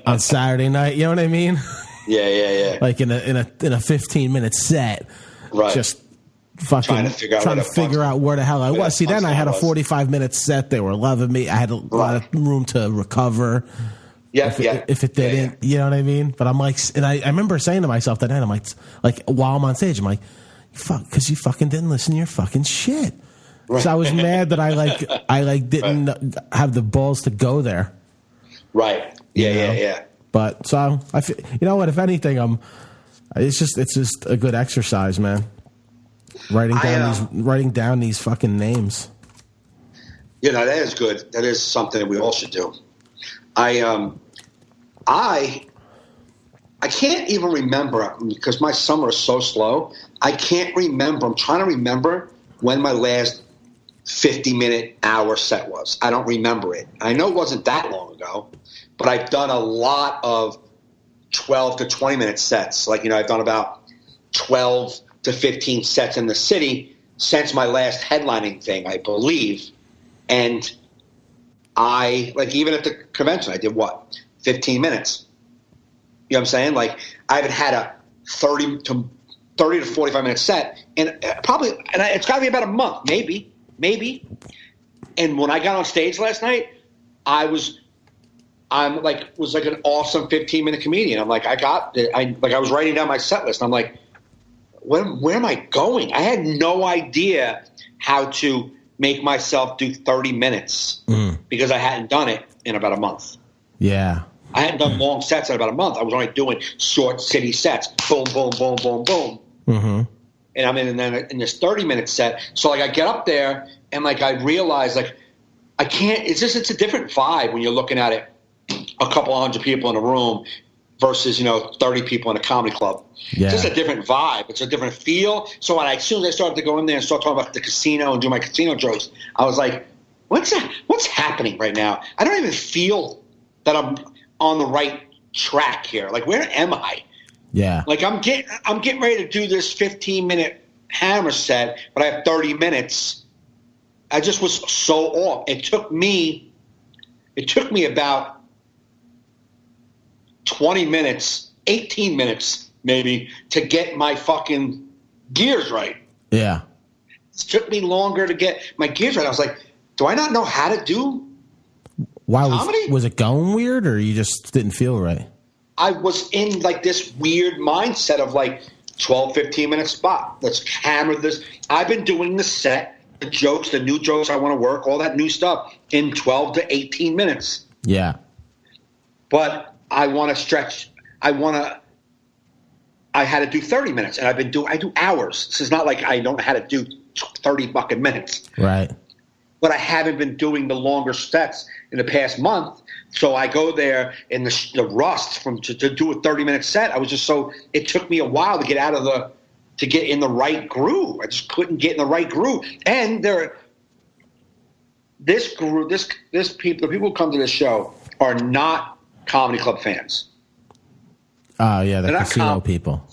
Speaker 2: on Saturday night. You know what I mean?
Speaker 1: Yeah.
Speaker 2: Like in a 15-minute set.
Speaker 1: Right.
Speaker 2: Just trying to figure out where the hell I was. See, then I had a 45-minute set. They were loving me. I had a lot of room to recover. If it didn't, you know what I mean? But I'm like, and I remember saying to myself that night, I'm like while I'm on stage, I'm like, fuck, because you fucking didn't listen to your fucking shit. Right. So I was mad that I didn't have the balls to go there. Right. Yeah. But so you know what? If anything, it's just a good exercise, man. Writing down these fucking names.
Speaker 1: You know, that is good. That is something that we all should do. I can't even remember because my summer is so slow. I can't remember. I'm trying to remember when my last 50-minute hour set was. I don't remember it. I know it wasn't that long ago, but I've done a lot of 12 to 20-minute sets. Like, I've done about 12 to 15 sets in the city since my last headlining thing, I believe. And even at the convention, I did 15 minutes. You know what I'm saying? Like, I haven't had a 30 to 45-minute set, and it's got to be about a month, maybe. And when I got on stage last night, I was like an awesome 15-minute comedian. I'm like, I was writing down my set list. And I'm like, where am I going? I had no idea how to make myself do 30 minutes because I hadn't done it in about a month.
Speaker 2: Yeah.
Speaker 1: I hadn't done long sets in about a month. I was only doing short city sets. Boom, boom, boom, boom, boom.
Speaker 2: Mm-hmm.
Speaker 1: And I'm in this 30-minute set. So, like, I get up there and, like, I realize, like, I can't – it's a different vibe when you're looking at it, a couple hundred people in a room versus, 30 people in a comedy club.
Speaker 2: Yeah.
Speaker 1: It's just a different vibe. It's a different feel. So as soon as I started to go in there and start talking about the casino and do my casino jokes, I was like, what's happening right now? I don't even feel that I'm on the right track here. Like, where am I?
Speaker 2: Yeah.
Speaker 1: Like, I'm getting ready to do this 15-minute hammer set, but I have 30 minutes. I just was so off. It took me about 20 minutes, 18 minutes maybe, to get my fucking gears right.
Speaker 2: Yeah.
Speaker 1: It took me longer to get my gears right. I was like, do I not know how to do comedy?
Speaker 2: Was it going weird, or you just didn't feel right?
Speaker 1: I was in, like, this weird mindset of, like, 12, 15-minute spot. Let's hammer this. I've been doing the set, the jokes, the new jokes I want to work, all that new stuff in 12 to 18 minutes.
Speaker 2: Yeah.
Speaker 1: But I want to stretch. I had to do 30 minutes, and I do hours. This is not like I don't know how to do 30 fucking minutes.
Speaker 2: Right.
Speaker 1: But I haven't been doing the longer sets in the past month. So I go there in the rust to do a 30-minute set. I was just it took me a while to get in the right groove. I just couldn't get in the right groove. And the people who come to this show are not comedy club fans.
Speaker 2: Oh, yeah, the casino people.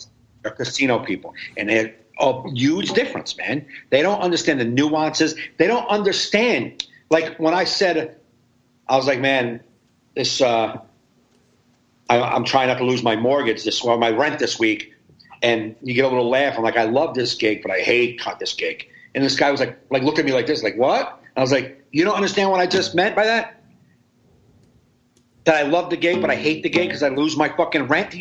Speaker 1: They're casino people. And they're a huge difference, man. They don't understand the nuances. They don't understand. Like, when I said, I was like, man, this I'm trying not to lose my mortgage my rent this week, and you get a little laugh. I'm like, I love this gig, but I hate this gig. And this guy was like looked at me like this, like, what? I was like, you don't understand what I just meant by that? That I love the gig, but I hate the gig because I lose my fucking rent?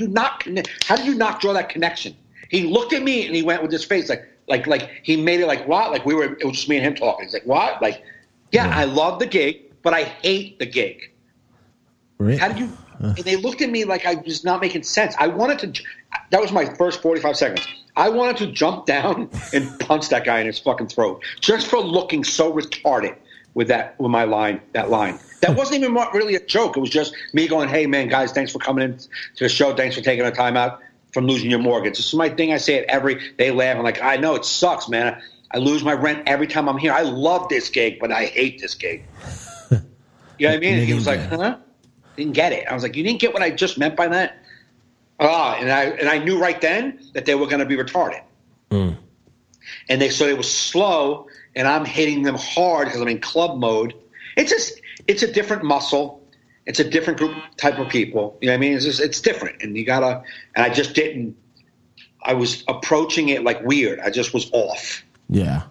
Speaker 1: How did you not draw that connection? He looked at me and he went with his face like he made it like, what? Like, it was just me and him talking. He's like, what? Like, yeah, I love the gig, but I hate the gig.
Speaker 2: Really?
Speaker 1: How did you? And they looked at me like I was not making sense. I wanted to. That was my first 45 seconds. I wanted to jump down and punch that guy in his fucking throat just for looking so retarded with that line. That wasn't even really a joke. It was just me going, "Hey, man, guys, thanks for coming in to the show. Thanks for taking the time out from losing your mortgage." This is my thing. I say it they laugh. I'm like, I know it sucks, man. I lose my rent every time I'm here. I love this gig, but I hate this gig. You know what I mean? And he was like, huh? Didn't get it. I was like, you didn't get what I just meant by that? And I knew right then that they were going to be retarded. And so it was slow, and I'm hitting them hard because I'm in club mode. It's a different muscle. It's a different group type of people. You know what I mean? It's different, and I just didn't. I was approaching it like weird. I just was off.
Speaker 2: Yeah.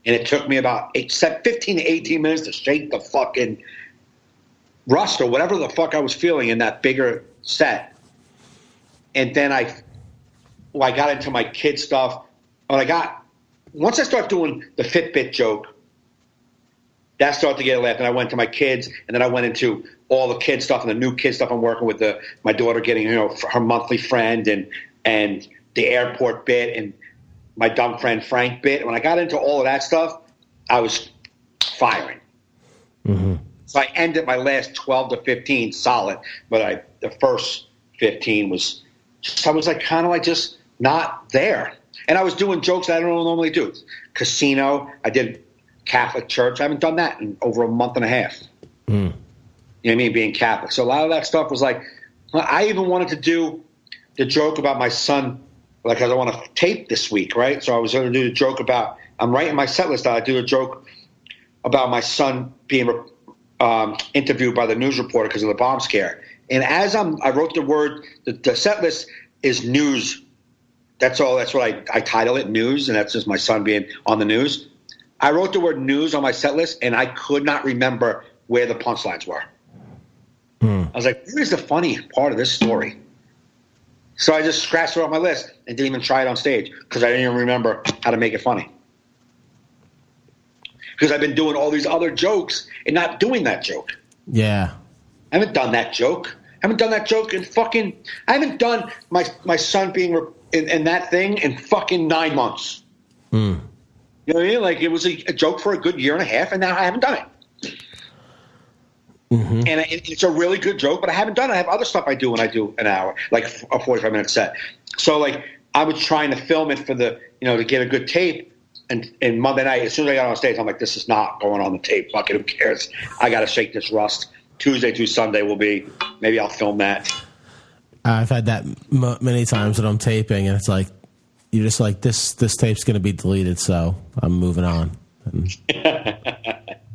Speaker 1: And it took me about 15 to 18 minutes to shake the fucking rust or whatever the fuck I was feeling in that bigger set. And then I got into my kid stuff. Once I started doing the Fitbit joke, that started to get a laugh. And I went to my kids, and then I went into all the kid stuff and the new kid stuff I'm working with, my daughter getting, her monthly friend and the airport bit and my dumb friend Frank bit. When I got into all of that stuff, I was firing. Mm-hmm. So I ended my last 12 to 15 solid, but the first 15 was just, I was like kind of like just not there. And I was doing jokes that I don't normally do. Casino. I did Catholic church. I haven't done that in over a month and a half. You know what I mean? Being Catholic. So a lot of that stuff was like, I even wanted to do the joke about my son, like I want to tape this week, right? So I was going to do the joke about, I'm writing my set list out. I do a joke about my son being interviewed by the news reporter because of the bomb scare. And as I wrote the word, the set list is news. That's all. That's what I title it, news, and that's just my son being on the news. I wrote the word news on my set list, and I could not remember where the punchlines were. I was like, where's the funny part of this story? So I just scratched it off my list and didn't even try it on stage because I didn't even remember how to make it funny. Because I've been doing all these other jokes and not doing that joke.
Speaker 2: Yeah.
Speaker 1: I haven't done that joke. I haven't done that joke in fucking – I haven't done my son being in that thing in fucking 9 months. You know what I mean? Like, it was a joke for a good year and a half, and now I haven't done it. And it's a really good joke, but I haven't done it. I have other stuff I do when I do an hour, like a 45-minute set. So, like, I was trying to film it for the – to get a good tape. And Monday night, as soon as I got on stage, I'm like, this is not going on the tape. Fuck it, who cares? I got to shake this rust. Tuesday through Sunday will be, maybe I'll film that.
Speaker 2: I've had that many times that I'm taping, and it's like, you're just like, this tape's going to be deleted, so I'm moving on.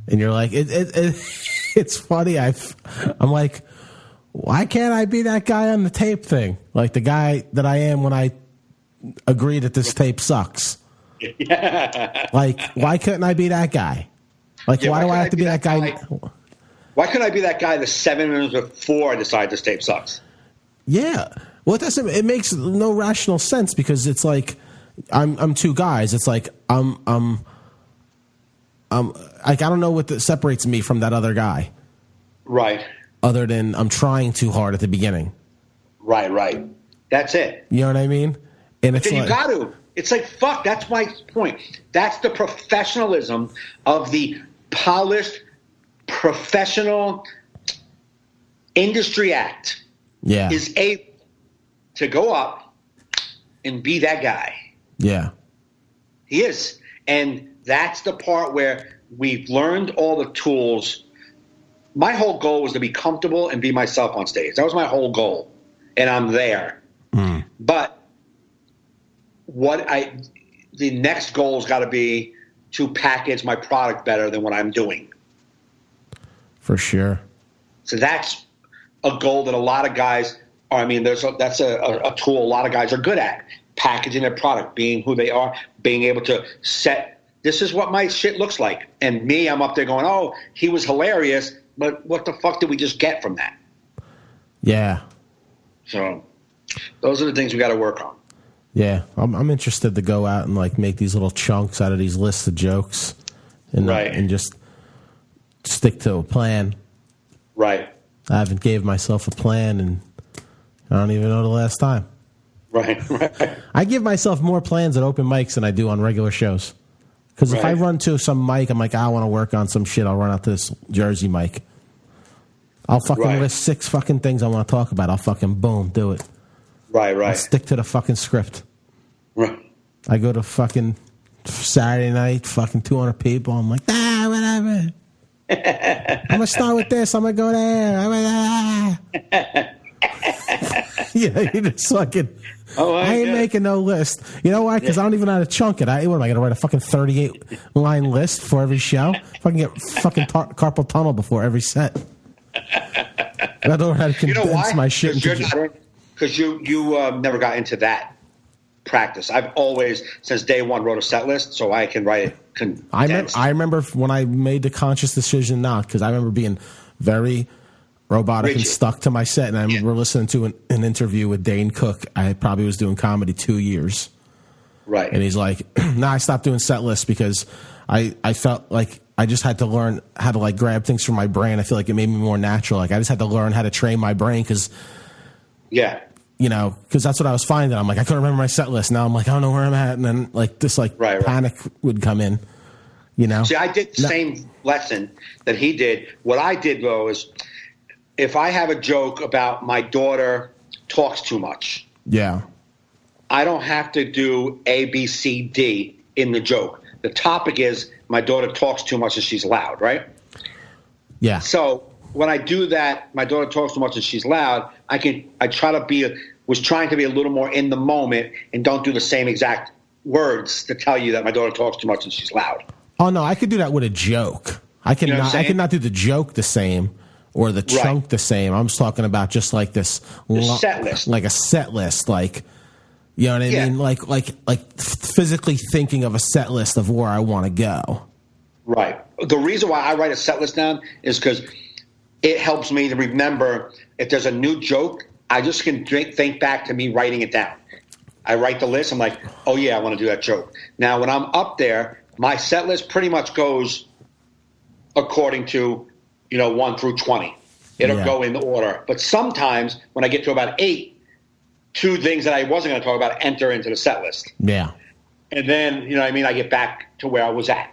Speaker 2: And you're like, it's funny. I'm like, why can't I be that guy on the tape thing? Like the guy that I am when I agree that this tape sucks. Like, why couldn't I be that guy? Like, why do I have to be that guy?
Speaker 1: Why couldn't I be that guy the 7 minutes before I decide this tape sucks? Yeah.
Speaker 2: Well, it makes no rational sense because it's like I'm two guys. It's like like I don't know what separates me from that other guy.
Speaker 1: Right.
Speaker 2: Other than I'm trying too hard at the beginning.
Speaker 1: Right. That's it.
Speaker 2: You know what I mean? And it's
Speaker 1: then you got to. It's like, fuck, that's my point. That's the professionalism of the polished, professional industry act.
Speaker 2: Yeah.
Speaker 1: Is able to go up and be that guy.
Speaker 2: Yeah.
Speaker 1: He is. And that's the part where we've learned all the tools. My whole goal was to be comfortable and be myself on stage. That was my whole goal. And I'm there. But the next goal has got to be to package my product better than what I'm doing.
Speaker 2: For sure.
Speaker 1: So that's a goal that a lot of guys are. I mean, that's a tool a lot of guys are good at, packaging their product, being who they are, being able to set, this is what my shit looks like. And me, I'm up there going, oh, he was hilarious, but what the fuck did we just get from that?
Speaker 2: Yeah.
Speaker 1: So those are the things we got to work on.
Speaker 2: Yeah, I'm interested to go out and like make these little chunks out of these lists of jokes, and just stick to a plan.
Speaker 1: Right.
Speaker 2: I haven't gave myself a plan, and I don't even know the last time.
Speaker 1: Right.
Speaker 2: I give myself more plans at open mics than I do on regular shows. Because if I run to some mic, I'm like, I want to work on some shit. I'll run out to this Jersey mic. I'll fucking list 6 fucking things I want to talk about. I'll fucking boom, do it.
Speaker 1: Right.
Speaker 2: I'll stick to the fucking script.
Speaker 1: Right.
Speaker 2: I go to fucking Saturday night, fucking 200 people. I'm like, whatever. I'm going to start with this. I'm going to go there. Yeah, you just fucking... I ain't making no list. You know why? Because I don't even know how to chunk it. What am I going to write a fucking 38-line list for every show? Fucking get fucking carpal tunnel before every set. I don't know how to condense my shit into...
Speaker 1: Because you never got into that practice. I've always, since day one, wrote a set list so I can write it condensed.
Speaker 2: I remember when I made the conscious decision not, because I remember being very robotic and stuck to my set. And I remember listening to an interview with Dane Cook. I probably was doing comedy 2 years.
Speaker 1: Right.
Speaker 2: And he's like, I stopped doing set lists because I felt like I just had to learn how to like grab things from my brain. I feel like it made me more natural. Like I just had to learn how to train my brain because...
Speaker 1: Yeah.
Speaker 2: You know, because that's what I was finding. I'm like, I couldn't remember my set list. Now I'm like, I don't know where I'm at. And then like this panic would come in, you know?
Speaker 1: See, I did the same lesson that he did. What I did, though, is if I have a joke about my daughter talks too much.
Speaker 2: Yeah.
Speaker 1: I don't have to do A, B, C, D in the joke. The topic is my daughter talks too much and she's loud, right?
Speaker 2: Yeah.
Speaker 1: So when I do that, my daughter talks too much and she's loud, was trying to be a little more in the moment and don't do the same exact words to tell you that my daughter talks too much and she's loud.
Speaker 2: Oh no, I could do that with a joke. I cannot do the joke the same or the chunk the same. I'm just talking about just like this
Speaker 1: set list.
Speaker 2: Like a set list, like, you know what I mean? Like physically thinking of a set list of where I want to go.
Speaker 1: Right. The reason why I write a set list down is because it helps me to remember if there's a new joke, I just can think back to me writing it down. I write the list. I'm like, oh, yeah, I want to do that joke. Now, when I'm up there, my set list pretty much goes according to, 1 through 20. It'll go in the order. But sometimes when I get to about 8, 2 things that I wasn't going to talk about enter into the set list.
Speaker 2: Yeah.
Speaker 1: And then, I get back to where I was at.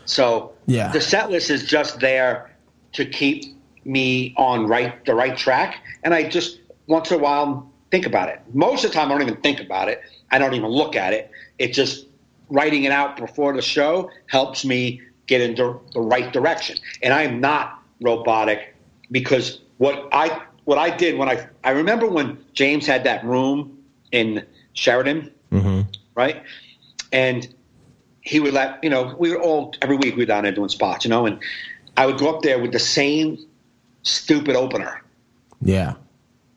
Speaker 1: So the set list is just there to keep me on the right track. And I just once in a while think about it. Most of the time I don't even think about it. I don't even look at it. It's just writing it out before the show helps me get into the right direction. And I'm not robotic because what I did when I remember when James had that room in Sheridan, right? And he would let, we were all, every week we were down there doing spots, and I would go up there with the same stupid opener.
Speaker 2: Yeah.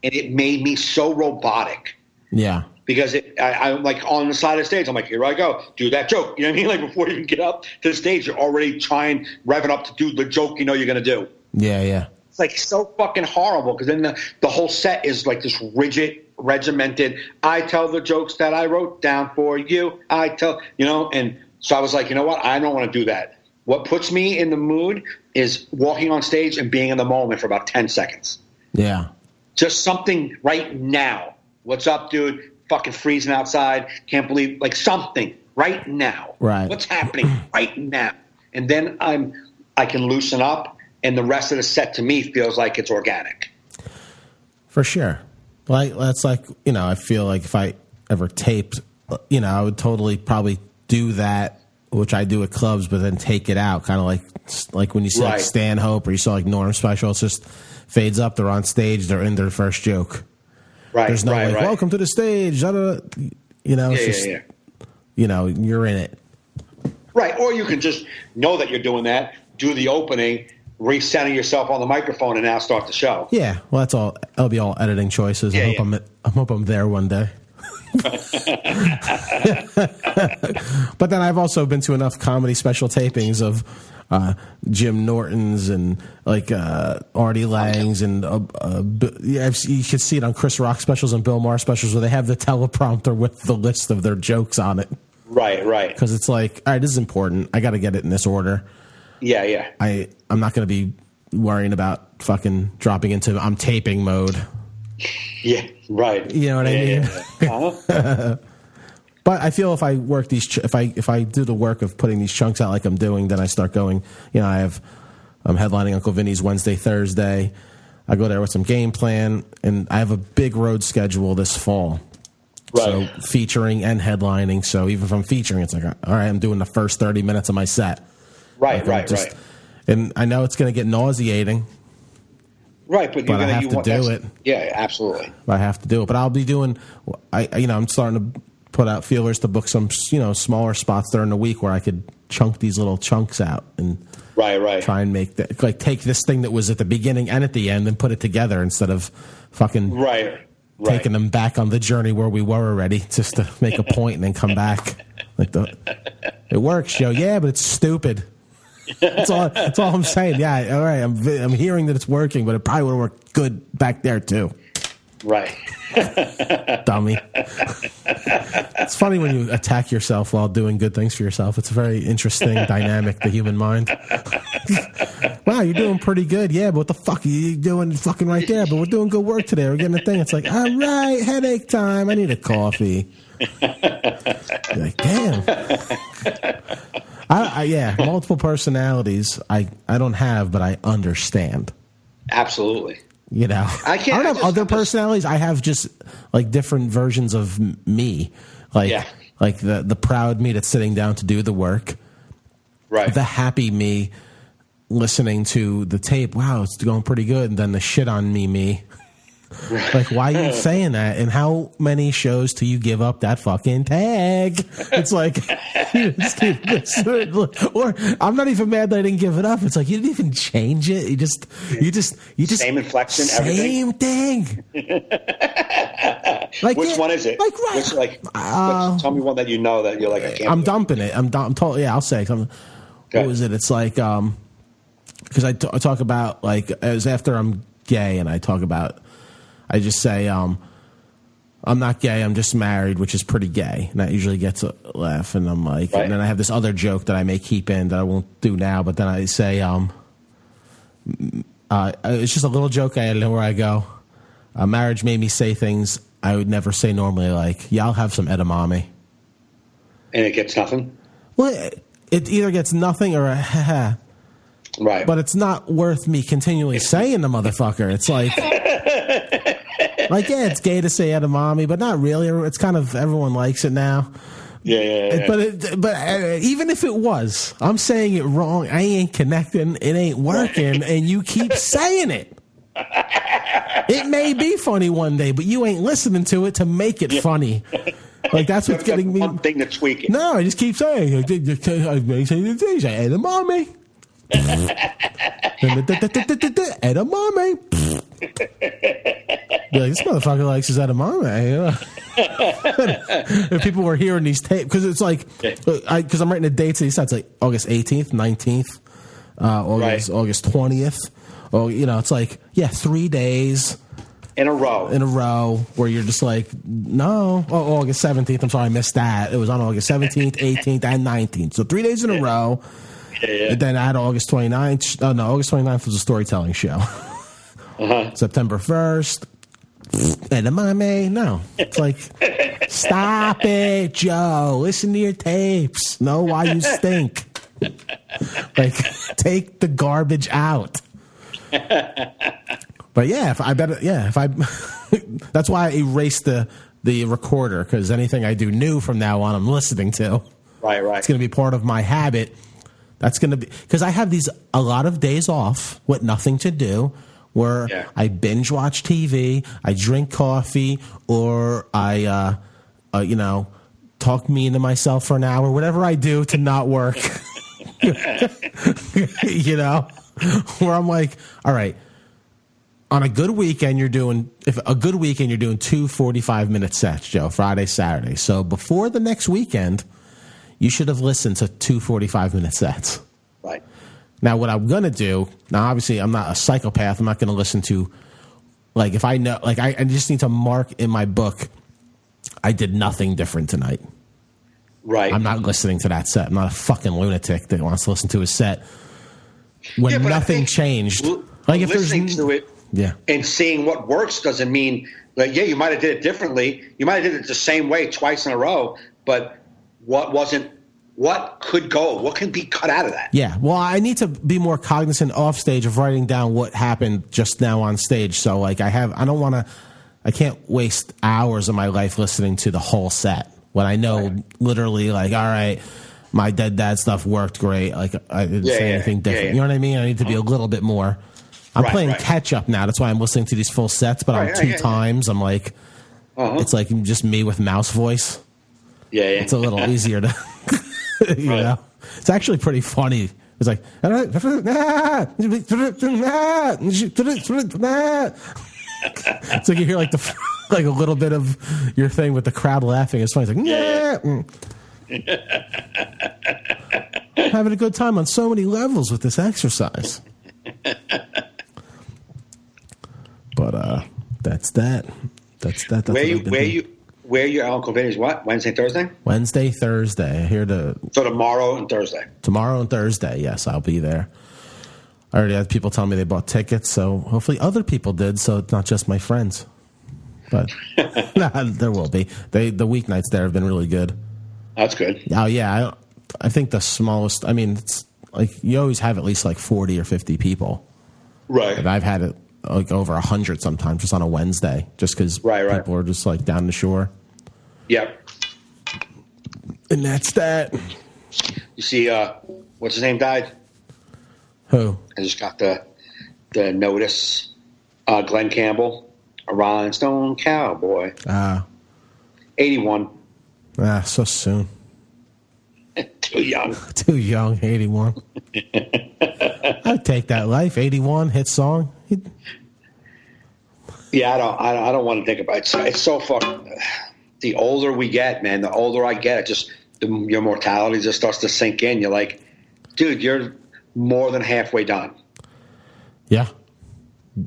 Speaker 1: And it made me so robotic.
Speaker 2: Yeah.
Speaker 1: Because I'm like on the side of the stage, I'm like, here I go, do that joke. You know what I mean? Like before you even get up to the stage, you're already revving up to do the joke you're going to do.
Speaker 2: Yeah, yeah.
Speaker 1: It's like so fucking horrible because then the whole set is like this rigid, regimented, I tell the jokes that I wrote down for you. And so I was like, you know what? I don't want to do that. What puts me in the mood is walking on stage and being in the moment for about 10 seconds.
Speaker 2: Yeah.
Speaker 1: Just something right now. What's up, dude? Fucking freezing outside. Can't believe, like something right now.
Speaker 2: Right.
Speaker 1: What's happening right now? And then I can loosen up, and the rest of the set to me feels like it's organic.
Speaker 2: For sure. Like that's like, I feel like if I ever taped, I would totally probably do that, which I do at clubs, but then take it out, kind of like when you see like Stanhope or you saw like Norm Special, it's just fades up, they're on stage, they're in their first joke.
Speaker 1: Right.
Speaker 2: There's no welcome to the stage. You're in it.
Speaker 1: Right. Or you can just know that you're doing that, do the opening, recenter yourself on the microphone, and now start the show.
Speaker 2: Yeah. Well, that's all. That'll be all editing choices. I hope I'm there one day. But then I've also been to enough comedy special tapings of Jim Norton's and like Artie Lang's and you can see it on Chris Rock specials and Bill Maher specials where they have the teleprompter with the list of their jokes on it.
Speaker 1: Right.
Speaker 2: Because it's like, all right, this is important. I got to get it in this order.
Speaker 1: Yeah.
Speaker 2: I'm not going to be worrying about fucking dropping into I'm taping mode.
Speaker 1: Yeah, right.
Speaker 2: You know what I mean?
Speaker 1: Yeah. Uh-huh.
Speaker 2: But I feel if I work if I do the work of putting these chunks out like I'm doing, then I start going. I'm headlining Uncle Vinny's Wednesday, Thursday. I go there with some game plan, and I have a big road schedule this fall.
Speaker 1: Right.
Speaker 2: So featuring and headlining. So even if I'm featuring, it's like, all right, I'm doing the first 30 minutes of my set.
Speaker 1: Right, right.
Speaker 2: And I know it's going to get nauseating.
Speaker 1: Right, but
Speaker 2: I have to do it.
Speaker 1: Yeah, absolutely.
Speaker 2: I have to do it. But I'll be doing. I'm starting to put out feelers to book some, smaller spots during the week where I could chunk these little chunks out and
Speaker 1: right.
Speaker 2: Try and make that, like, take this thing that was at the beginning and at the end and put it together instead of fucking taking them back on the journey where we were already just to make a point and then come back. It works, Joe. Yeah, but it's stupid. That's all I'm saying. Yeah, all right. I'm hearing that it's working, but it probably would have worked good back there too.
Speaker 1: Right.
Speaker 2: Dummy. It's funny when you attack yourself while doing good things for yourself. It's a very interesting dynamic, the human mind. Wow, you're doing pretty good. Yeah, but what the fuck are you doing fucking right there? But we're doing good work today. We're getting a thing. It's like, all right, headache time. I need a coffee. You're like, damn. Multiple personalities I don't have, but I understand.
Speaker 1: Absolutely.
Speaker 2: You know,
Speaker 1: I
Speaker 2: don't have other personalities. I have just like different versions of me, like the proud me that's sitting down to do the work,
Speaker 1: right?
Speaker 2: The happy me listening to the tape. Wow, it's going pretty good. And then the shit on me. Like, why are you saying that? And how many shows do you give up that fucking tag? It's like, you just keep listening. Or I'm not even mad that I didn't give it up. It's like, you didn't even change it. You just
Speaker 1: same inflection,
Speaker 2: same
Speaker 1: everything.
Speaker 2: Thing. Like,
Speaker 1: which one is it?
Speaker 2: Like, right.
Speaker 1: Tell me one that you know that you're like, I can't.
Speaker 2: I'm dumping it. I'm totally. Yeah, I'll say. What was it? It's like, because I talk about like as after I'm gay, and I talk about. I just say, I'm not gay, I'm just married, which is pretty gay. And that usually gets a laugh. And I'm like, and then I have this other joke that I may keep in that I won't do now. But then I say, it's just a little joke I had where I go, marriage made me say things I would never say normally, like, yeah, I'll have some edamame.
Speaker 1: And it gets nothing?
Speaker 2: Well, it either gets nothing or a ha-ha.
Speaker 1: Right.
Speaker 2: But it's not worth me continually saying the motherfucker. It's like... Like, yeah, it's gay to say edamame, but not really. It's kind of, everyone likes it now.
Speaker 1: Yeah.
Speaker 2: But even if it was, I'm saying it wrong. I ain't connecting. It ain't working. And you keep saying it. It may be funny one day, but you ain't listening to it to make it funny. Like, that's what's getting me.
Speaker 1: One thing to tweak it.
Speaker 2: No, I just keep saying, I may say edamame. Edamame. Be like, this motherfucker likes his edamame. If people were hearing these tapes, because it's like, because I'm writing the dates of these sites, like August 18th, 19th, August 20th. Oh, you know, it's like, 3 days
Speaker 1: in a row
Speaker 2: where you're just like, no. Oh, August 17th. I'm sorry, I missed that. It was on August 17th, 18th, and 19th. So 3 days in a row. And then I had August 29th. Oh, no, August 29th was a storytelling show. September 1st. Edamame. No. It's like, stop it, Joe. Listen to your tapes. Know why you stink. Like, take the garbage out. But yeah, that's why I erased the recorder, because anything I do new from now on, I'm listening to.
Speaker 1: Right.
Speaker 2: It's going to be part of my habit. That's going to be, because I have a lot of days off with nothing to do, where I binge watch TV, I drink coffee, or I, talk mean to myself for an hour, whatever I do to not work. You know, where I'm like, all right, on a good weekend, you're doing 2 45-minute sets, Joe, Friday, Saturday. So before the next weekend, you should have listened to 2 45-minute sets.
Speaker 1: Right.
Speaker 2: Now, what I'm going to do, now, obviously, I'm not a psychopath. I'm not going to listen to, like, if I know, like, I just need to mark in my book, I did nothing different tonight.
Speaker 1: Right.
Speaker 2: I'm not listening to that set. I'm not a fucking lunatic that wants to listen to a set when nothing changed. Like, if
Speaker 1: listening to it and seeing what works doesn't mean, like, you might have did it differently. You might have did it the same way twice in a row, but what could go? What can be cut out of that?
Speaker 2: Yeah. Well, I need to be more cognizant off stage of writing down what happened just now on stage. So, like, I can't waste hours of my life listening to the whole set when I know literally, like, all right, my dead dad stuff worked great. Like, I didn't say anything different. You know what I mean? I need to be a little bit more. I'm playing catch up now. That's why I'm listening to these full sets, but on 2 times. I'm like, it's like just me with mouse voice.
Speaker 1: Yeah.
Speaker 2: It's a little easier to, you know. It's actually pretty funny. It's like, it's like you hear like like a little bit of your thing with the crowd laughing. It's funny. It's like, having a good time on so many levels with this exercise. But that's that. That's
Speaker 1: where your Uncle Vinny's what? Wednesday, Thursday?
Speaker 2: Wednesday, Thursday. Here to.
Speaker 1: So tomorrow and Thursday.
Speaker 2: Tomorrow and Thursday, yes, I'll be there. I already had people tell me they bought tickets, so hopefully other people did, so it's not just my friends. But there will be. The weeknights there have been really good.
Speaker 1: That's good.
Speaker 2: Oh, yeah. I think the smallest, I mean, it's like you always have at least like 40 or 50 people.
Speaker 1: Right.
Speaker 2: And I've had it like over 100 sometimes just on a Wednesday, just because people are just like down the shore.
Speaker 1: Yep.
Speaker 2: And that's that.
Speaker 1: You see, what's his name died?
Speaker 2: Who?
Speaker 1: I just got the notice. Glenn Campbell, a rhinestone cowboy. 81.
Speaker 2: So soon.
Speaker 1: Too young.
Speaker 2: Too young, 81. I'd take that life. 81, hit song.
Speaker 1: Yeah, I don't want to think about it. It's so fucking. The older we get, man, the older I get, your mortality just starts to sink in. You're like, dude, you're more than halfway done.
Speaker 2: Yeah.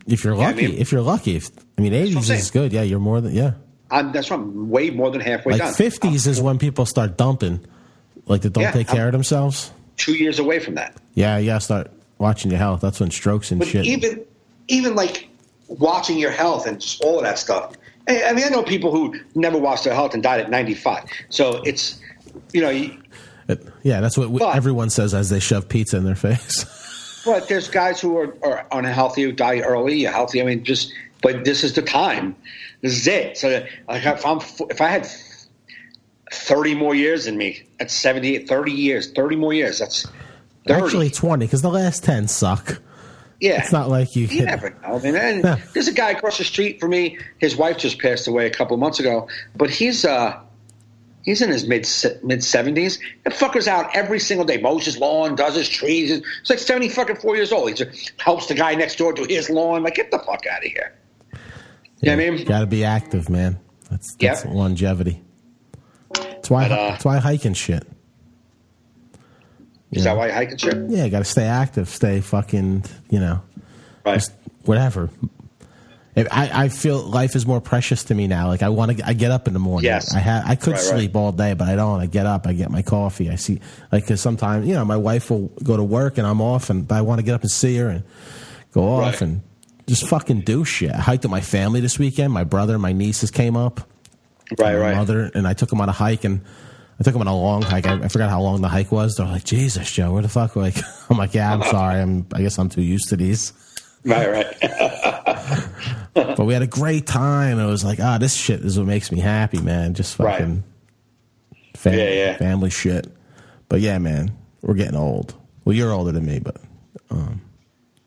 Speaker 2: If you're lucky, I mean, 80s is good. Yeah, you're more than,
Speaker 1: that's what I'm way more than halfway done.
Speaker 2: 50s is when people start dumping, like they don't take care of themselves.
Speaker 1: 2 years away from that.
Speaker 2: Yeah, you gotta start watching your health. That's when strokes and shit.
Speaker 1: Even like watching your health and just all of that stuff. I mean, I know people who never watched their health and died at 95. So it's,
Speaker 2: that's what everyone says as they shove pizza in their face.
Speaker 1: But there's guys who are unhealthy who die early, healthy. I mean, but this is the time. This is it. So like if I had 30 more years in me at 70, 30 more years, that's 30.
Speaker 2: Actually 20, because the last 10 suck.
Speaker 1: Yeah.
Speaker 2: It's not like you
Speaker 1: never know. I mean, there's a guy across the street from me. His wife just passed away a couple of months ago, but he's in his mid 70s. The fucker's out every single day. Mows his lawn, does his trees. He's like 4 years old. He just helps the guy next door do his lawn. Like, get the fuck out of here. You know what I mean?
Speaker 2: Got to be active, man. That's longevity. That's why I hike and shit.
Speaker 1: Is that why you hike and shit?
Speaker 2: Yeah, got to stay active. Stay fucking,
Speaker 1: right.
Speaker 2: Just whatever. I feel life is more precious to me now. Like I get up in the morning.
Speaker 1: Yes.
Speaker 2: I could sleep all day, but I don't. I get up. I get my coffee. I see, because sometimes my wife will go to work and I'm off, but I want to get up and see her and go off and just fucking do shit. I hiked with my family this weekend. My brother and my nieces came up.
Speaker 1: My
Speaker 2: mother, and I took them on a hike, and I took them on a long hike. I forgot how long the hike was. They're like, Jesus, Joe, where the fuck? Like, I'm like, yeah, I'm sorry. I guess I'm too used to these.
Speaker 1: Right.
Speaker 2: But we had a great time. It was like, this shit is what makes me happy, man. Just fucking family shit. But yeah, man, we're getting old. Well, you're older than me, but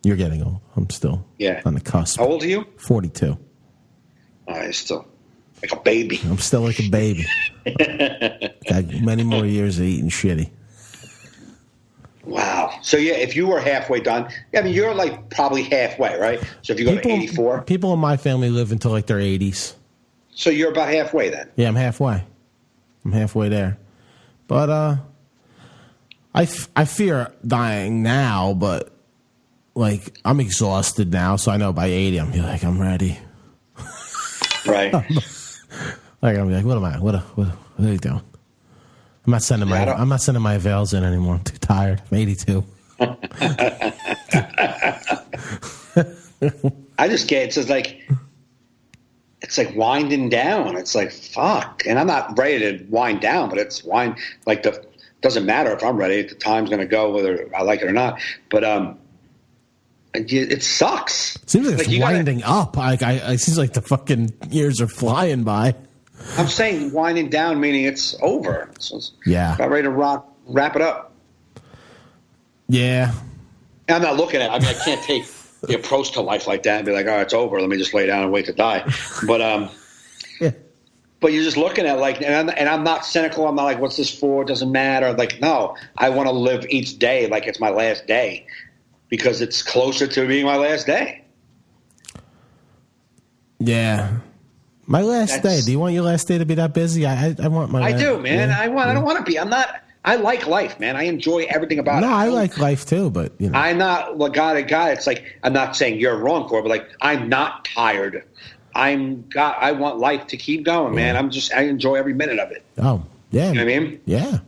Speaker 2: you're getting old. I'm still on the cusp.
Speaker 1: How old are you?
Speaker 2: 42.
Speaker 1: I'm still like a baby.
Speaker 2: I'm still like a baby. Got many more years of eating shitty.
Speaker 1: Wow. So if you were halfway done, I mean, you're like probably halfway, right? So if you go to 84,
Speaker 2: people in my family live until like their 80s.
Speaker 1: So you're about halfway then.
Speaker 2: Yeah, I'm halfway. I'm halfway there. But I fear dying now, but like I'm exhausted now, so I know by 80 I'm like I'm ready.
Speaker 1: Right.
Speaker 2: Like I'm like, what am I? What are you doing? I'm not sending my avails in anymore. I'm too tired. I'm 82.
Speaker 1: I just get it's like winding down. It's like fuck, and I'm not ready to wind down, but it's doesn't matter if I'm ready. The time's going to go whether I like it or not. But it sucks.
Speaker 2: Seems like it's winding up. It seems like the fucking years are flying by.
Speaker 1: I'm saying winding down, meaning it's over. So it's about ready to wrap it up.
Speaker 2: Yeah.
Speaker 1: And I'm not looking at it. I mean, I can't take the approach to life like that and be like, all right, it's over. Let me just lay down and wait to die. But but you're just looking at and I'm not cynical. I'm not like, what's this for? It doesn't matter. Like, no, I want to live each day like it's my last day because it's closer to being my last day.
Speaker 2: Yeah. My last day. Do you want your last day to be that busy? I want my.
Speaker 1: I do, man. Yeah, I don't want to be. I'm not. I like life, man. I enjoy everything about it.
Speaker 2: No, I like life too, but
Speaker 1: I'm not a guy. It's like I'm not saying you're wrong, Cor, but like I'm not tired. I want life to keep going, man. I enjoy every minute of it.
Speaker 2: Oh, yeah.
Speaker 1: You know what I mean?
Speaker 2: Yeah.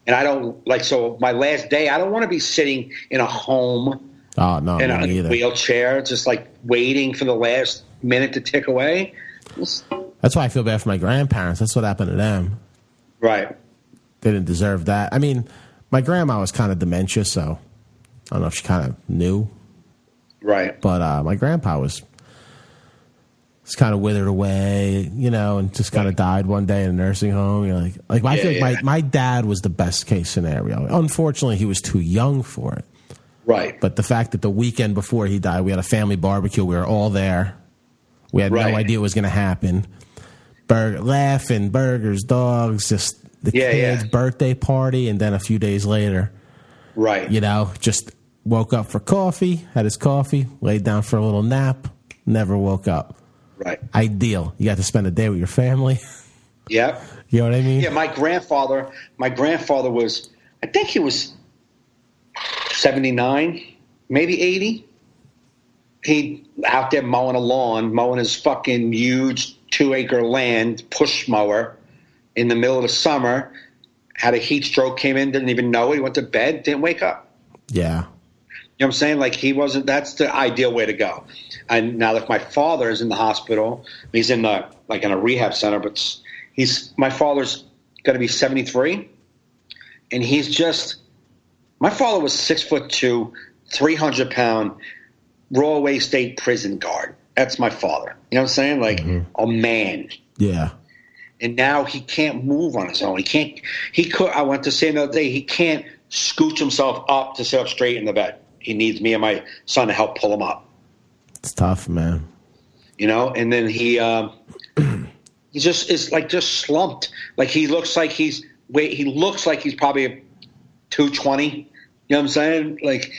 Speaker 1: And I don't so my last day. I don't want to be sitting in a home.
Speaker 2: Oh no,
Speaker 1: in a wheelchair, just like waiting for the last minute to tick away.
Speaker 2: That's why I feel bad for my grandparents. That's what happened to them.
Speaker 1: Right.
Speaker 2: They didn't deserve that. I mean, my grandma was kind of dementia, so I don't know if she kind of knew.
Speaker 1: Right.
Speaker 2: But my grandpa was kind of withered away, you know, and just kind of died one day in a nursing home. You're like I feel like my dad was the best case scenario. Unfortunately, he was too young for it.
Speaker 1: Right.
Speaker 2: But the fact that the weekend before he died, we had a family barbecue. We were all there. We had no idea what was going to happen. Laughing, burgers, dogs, just the kid's birthday party, and then a few days later, you know, just woke up for coffee, had his coffee, laid down for a little nap, never woke up.
Speaker 1: Right.
Speaker 2: Ideal. You got to spend a day with your family.
Speaker 1: Yep.
Speaker 2: You know what I mean?
Speaker 1: Yeah, my grandfather was, I think he was 79, maybe 80. He out there mowing a lawn, mowing his fucking huge 2-acre land push mower in the middle of the summer, had a heat stroke, came in, didn't even know it. He went to bed, didn't wake up.
Speaker 2: Yeah.
Speaker 1: You know what I'm saying? Like that's the ideal way to go. And now that my father is in the hospital, he's in in a rehab center, but my father's going to be 73. And my father was 6'2", 300-pound, Royal State prison guard. That's my father. You know what I'm saying? Like a man.
Speaker 2: Yeah.
Speaker 1: And now he can't move on his own. I went to say the other day, he can't scooch himself up to sit up straight in the bed. He needs me and my son to help pull him up.
Speaker 2: It's tough, man.
Speaker 1: You know, and then he just slumped. Like he looks like he's probably 220. You know what I'm saying? Like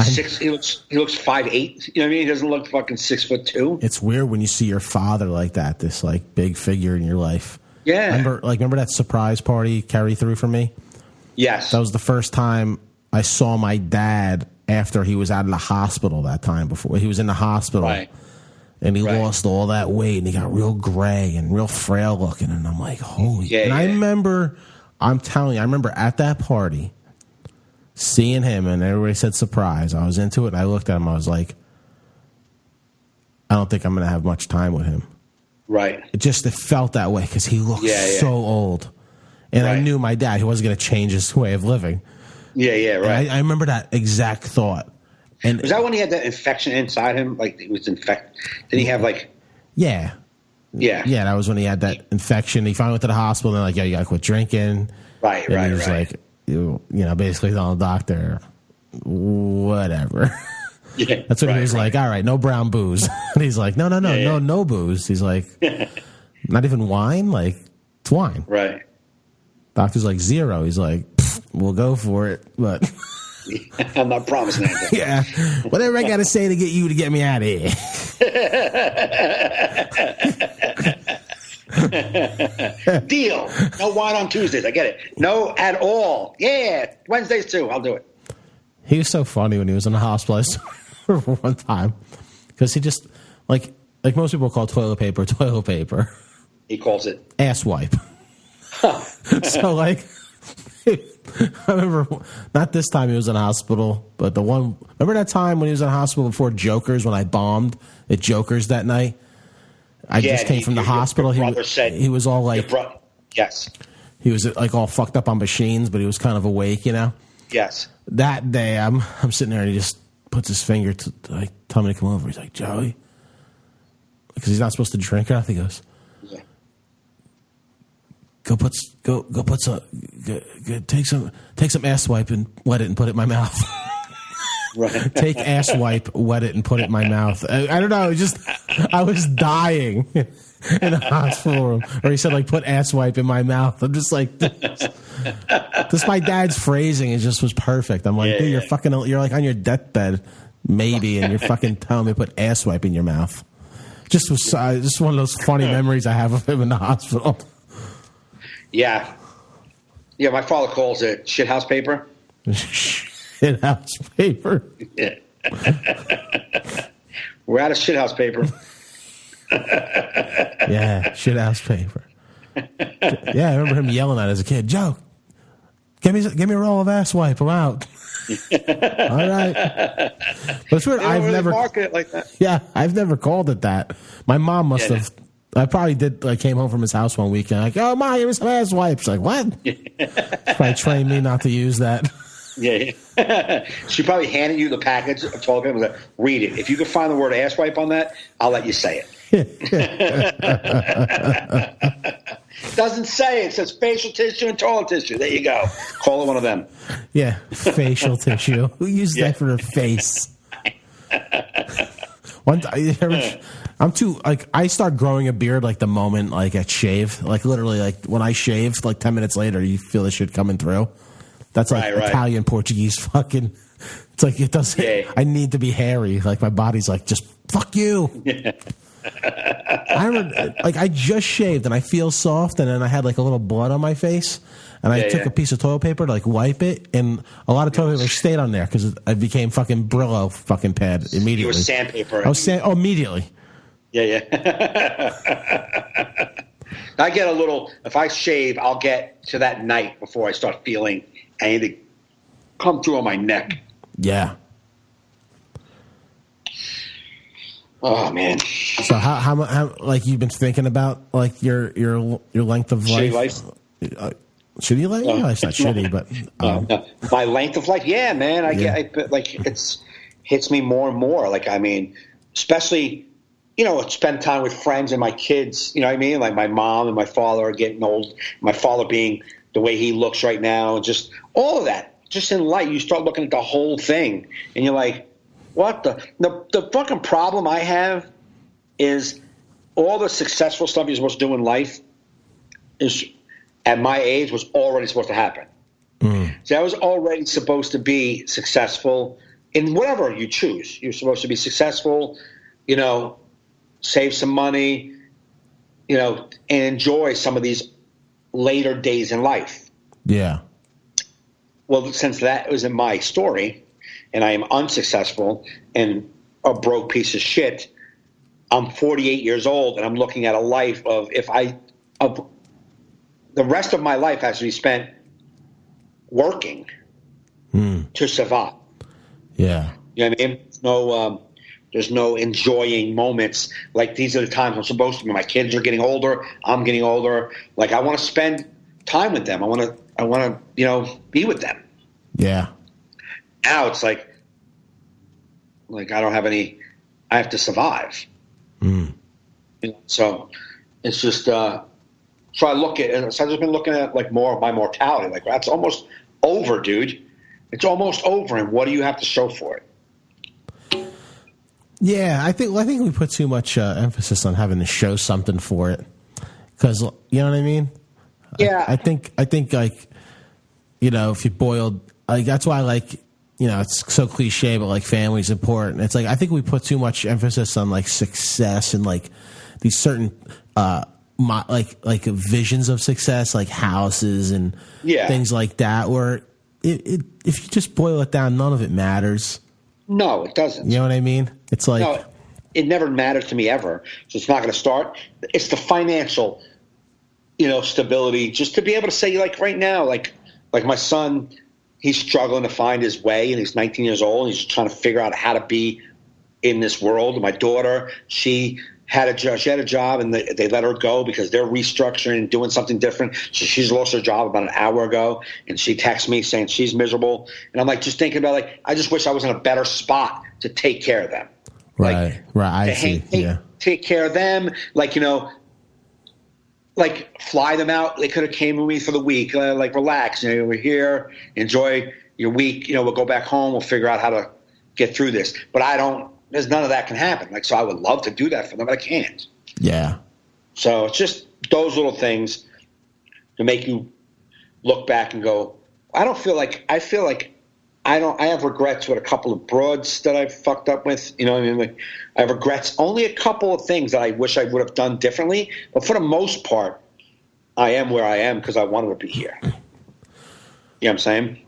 Speaker 1: he looks 5'8". You know what I mean? He doesn't look fucking 6'2".
Speaker 2: It's weird when you see your father like that, this like big figure in your life.
Speaker 1: Yeah.
Speaker 2: Remember that surprise party Kerry threw for me?
Speaker 1: Yes.
Speaker 2: That was the first time I saw my dad after he was out of the hospital that time before. He was in the hospital.
Speaker 1: Right.
Speaker 2: And he lost all that weight and he got real gray and real frail looking. And I'm like, holy. Yeah, and I remember at that party seeing him and everybody said surprise. I was into it and I looked at him. I was like, I don't think I'm going to have much time with him.
Speaker 1: Right.
Speaker 2: It felt that way because he looked so old. And I knew my dad, he wasn't going to change his way of living.
Speaker 1: Yeah, right.
Speaker 2: I remember that exact thought. And
Speaker 1: was that when he had that infection inside him? Like he was infected? Did he have like?
Speaker 2: Yeah. That was when he had that infection. He finally went to the hospital. And they're like, "Yeah, you got to quit drinking."
Speaker 1: Right.
Speaker 2: And he was like, you know, basically telling the doctor, whatever.
Speaker 1: Yeah,
Speaker 2: that's what he was like. All right, no brown booze. And he's like, no booze. He's like, not even wine. Like it's wine.
Speaker 1: Right.
Speaker 2: Doctor's like 0. He's like, we'll go for it, but.
Speaker 1: I'm not promising anything.
Speaker 2: Yeah. Whatever I got to say to get you to get me out of here.
Speaker 1: Deal. No wine on Tuesdays. I get it. No at all. Yeah. Wednesdays too. I'll do it.
Speaker 2: He was so funny when he was in the hospital. I remember one time because he just like most people call toilet paper. He calls it
Speaker 1: ass wipe.
Speaker 2: So like. I remember, not this time he was in the hospital, but remember that time when he was in the hospital before Jokers, when I bombed at Jokers that night? I just came from the hospital. He was all like,
Speaker 1: yes.
Speaker 2: He was like all fucked up on machines, but he was kind of awake, you know?
Speaker 1: Yes.
Speaker 2: That day, I'm sitting there and he just puts his finger to like tell me to come over. He's like, Joey, because he's not supposed to drink or nothing. He goes, yeah. Take some ass wipe and wet it and put it in my mouth.
Speaker 1: Right.
Speaker 2: Take ass wipe, wet it and put it in my mouth. I don't know. I was dying in the hospital room. Or he said like put ass wipe in my mouth. I'm just like this. My dad's phrasing was perfect. I'm like, dude, you're like on your deathbed maybe, and you're fucking telling me to put ass wipe in your mouth. Just one of those funny memories I have of him in the hospital.
Speaker 1: Yeah. Yeah, my father calls it shithouse paper.
Speaker 2: Shithouse paper?
Speaker 1: Yeah. We're out of shithouse paper.
Speaker 2: Yeah, shithouse paper. Yeah, I remember him yelling at it as a kid. Joe, give me a roll of ass wipe. I'm out. All right. But it's weird. I've never market it like that. Yeah, I've never called it that. My mom must have. I probably did. I came home from his house one weekend. Like, oh, Ma, give me some ass wipes. Like, what? Probably trained me not to use that.
Speaker 1: Yeah. She probably handed you the package of toilet paper and was like, read it. If you can find the word ass wipe on that, I'll let you say it. Doesn't say it. It says facial tissue and toilet tissue. There you go. Call it one of them.
Speaker 2: Yeah, facial tissue. Who uses that for a face? I'm too, like, I start growing a beard like the moment, like, I shave. Like, literally, like, when I shave, like, 10 minutes later, you feel the shit coming through. That's like
Speaker 1: right.
Speaker 2: Italian, Portuguese fucking. It's like, it doesn't.
Speaker 1: Yeah.
Speaker 2: I need to be hairy. Like, my body's like, just fuck you. Yeah. I just shaved and I feel soft, and then I had like a little blood on my face, and I took a piece of toilet paper to like wipe it, and a lot of toilet paper stayed on there because I became fucking Brillo fucking pad immediately.
Speaker 1: You were sandpaper.
Speaker 2: Immediately.
Speaker 1: Yeah. I get a little. If I shave, I'll get to that night before I start feeling anything come through on my neck.
Speaker 2: Yeah.
Speaker 1: Oh man!
Speaker 2: So how like you've been thinking about like your length of life?
Speaker 1: Shitty life.
Speaker 2: Shitty life? No, it's not shitty, but
Speaker 1: no. My length of life. Yeah, man. It's hits me more and more. Like, I mean, especially, spend time with friends and my kids. You know what I mean? Like, my mom and my father are getting old. My father being the way he looks right now, and just all of that. Just in life, you start looking at the whole thing, and you're like, what the fucking problem I have is all the successful stuff you're supposed to do in life is at my age was already supposed to happen. So I was already supposed to be successful in whatever you choose. You're supposed to be successful, save some money, and enjoy some of these later days in life.
Speaker 2: Yeah.
Speaker 1: Well, since that wasn't my story, and I am unsuccessful and a broke piece of shit, I'm 48 years old, and I'm looking at a life of the rest of my life has to be spent working to survive.
Speaker 2: Yeah.
Speaker 1: You know what I mean? There's no enjoying moments. Like, these are the times I'm supposed to be. My kids are getting older. I'm getting older. Like, I want to spend time with them. I want to, be with them.
Speaker 2: Yeah.
Speaker 1: Now it's like I don't have any. I have to survive. So it's just. So I look at, and so I've just been looking at like more of my mortality. Like, that's almost over, dude. It's almost over, and what do you have to show for it?
Speaker 2: Yeah, I think we put too much emphasis on having to show something for it, because you know what I mean.
Speaker 1: Yeah,
Speaker 2: I think like, if you boiled, like, that's why, like, it's so cliche, but like, family's important. It's like, I think we put too much emphasis on like success and like these certain like visions of success, like houses and things like that, where if you just boil it down, none of it matters.
Speaker 1: No, it doesn't.
Speaker 2: You know what I mean? It's like,
Speaker 1: no, it never mattered to me ever. So it's not going to start. It's the financial, stability, just to be able to say, like, right now, like my son, he's struggling to find his way, and he's 19 years old, and he's trying to figure out how to be in this world. My daughter, she had a job, and they let her go because they're restructuring and doing something different. So she's lost her job about an hour ago, and she texts me saying she's miserable. And I'm like, just thinking about, like, I just wish I was in a better spot to take care of them.
Speaker 2: Right. I see.
Speaker 1: Take care of them, like, like, fly them out. They could have came with me for the week. Like, relax. We're here. Enjoy your week. We'll go back home. We'll figure out how to get through this. But there's none of that can happen. Like, so I would love to do that for them, but I can't.
Speaker 2: Yeah.
Speaker 1: So it's just those little things to make you look back and go, I feel like I have regrets with a couple of broads that I've fucked up with. You know what I mean? Like, I have regrets. Only a couple of things that I wish I would have done differently. But for the most part, I am where I am because I wanted to be here. You know what I'm saying?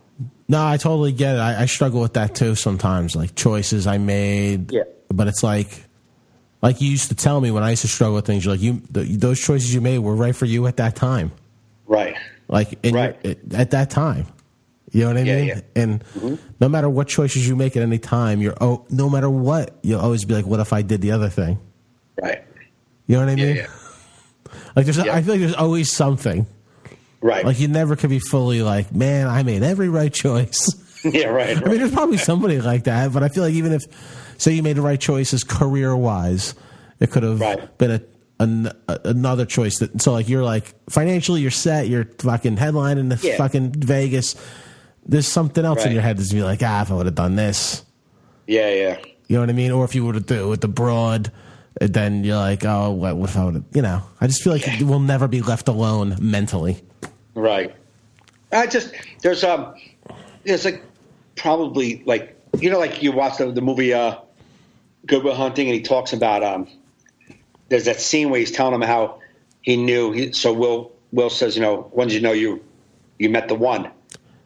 Speaker 2: No, I totally get it. I struggle with that too sometimes, like choices I made. Yeah. But it's like you used to tell me when I used to struggle with things, you're like, those choices you made were right for you at that time.
Speaker 1: Right.
Speaker 2: Like, at that time. You know what I mean? Yeah. And no matter what choices you make at any time, no matter what, you'll always be like, what if I did the other thing?
Speaker 1: Right.
Speaker 2: You know what I mean?
Speaker 1: Yeah.
Speaker 2: Like, I feel like there's always something.
Speaker 1: Right.
Speaker 2: Like, you never can be fully like, man, I made every right choice.
Speaker 1: Yeah, right.
Speaker 2: I mean, there's probably somebody like that, but I feel like even if, say, you made the right choices career-wise, it could have been another choice. So, like, you're like, financially, you're set, you're fucking headlining the fucking Vegas. There's something else in your head that's be like, if I would have done this.
Speaker 1: Yeah, yeah.
Speaker 2: You know what I mean? Or if you were to do it with the broad, then you're like, oh, what if I would have, you know. I just feel like we'll never be left alone mentally.
Speaker 1: Right. There's like probably like, you know, like you watch the movie Good Will Hunting, and he talks about there's that scene where he's telling him how he knew. So Will says, you know, when did you know you met the one?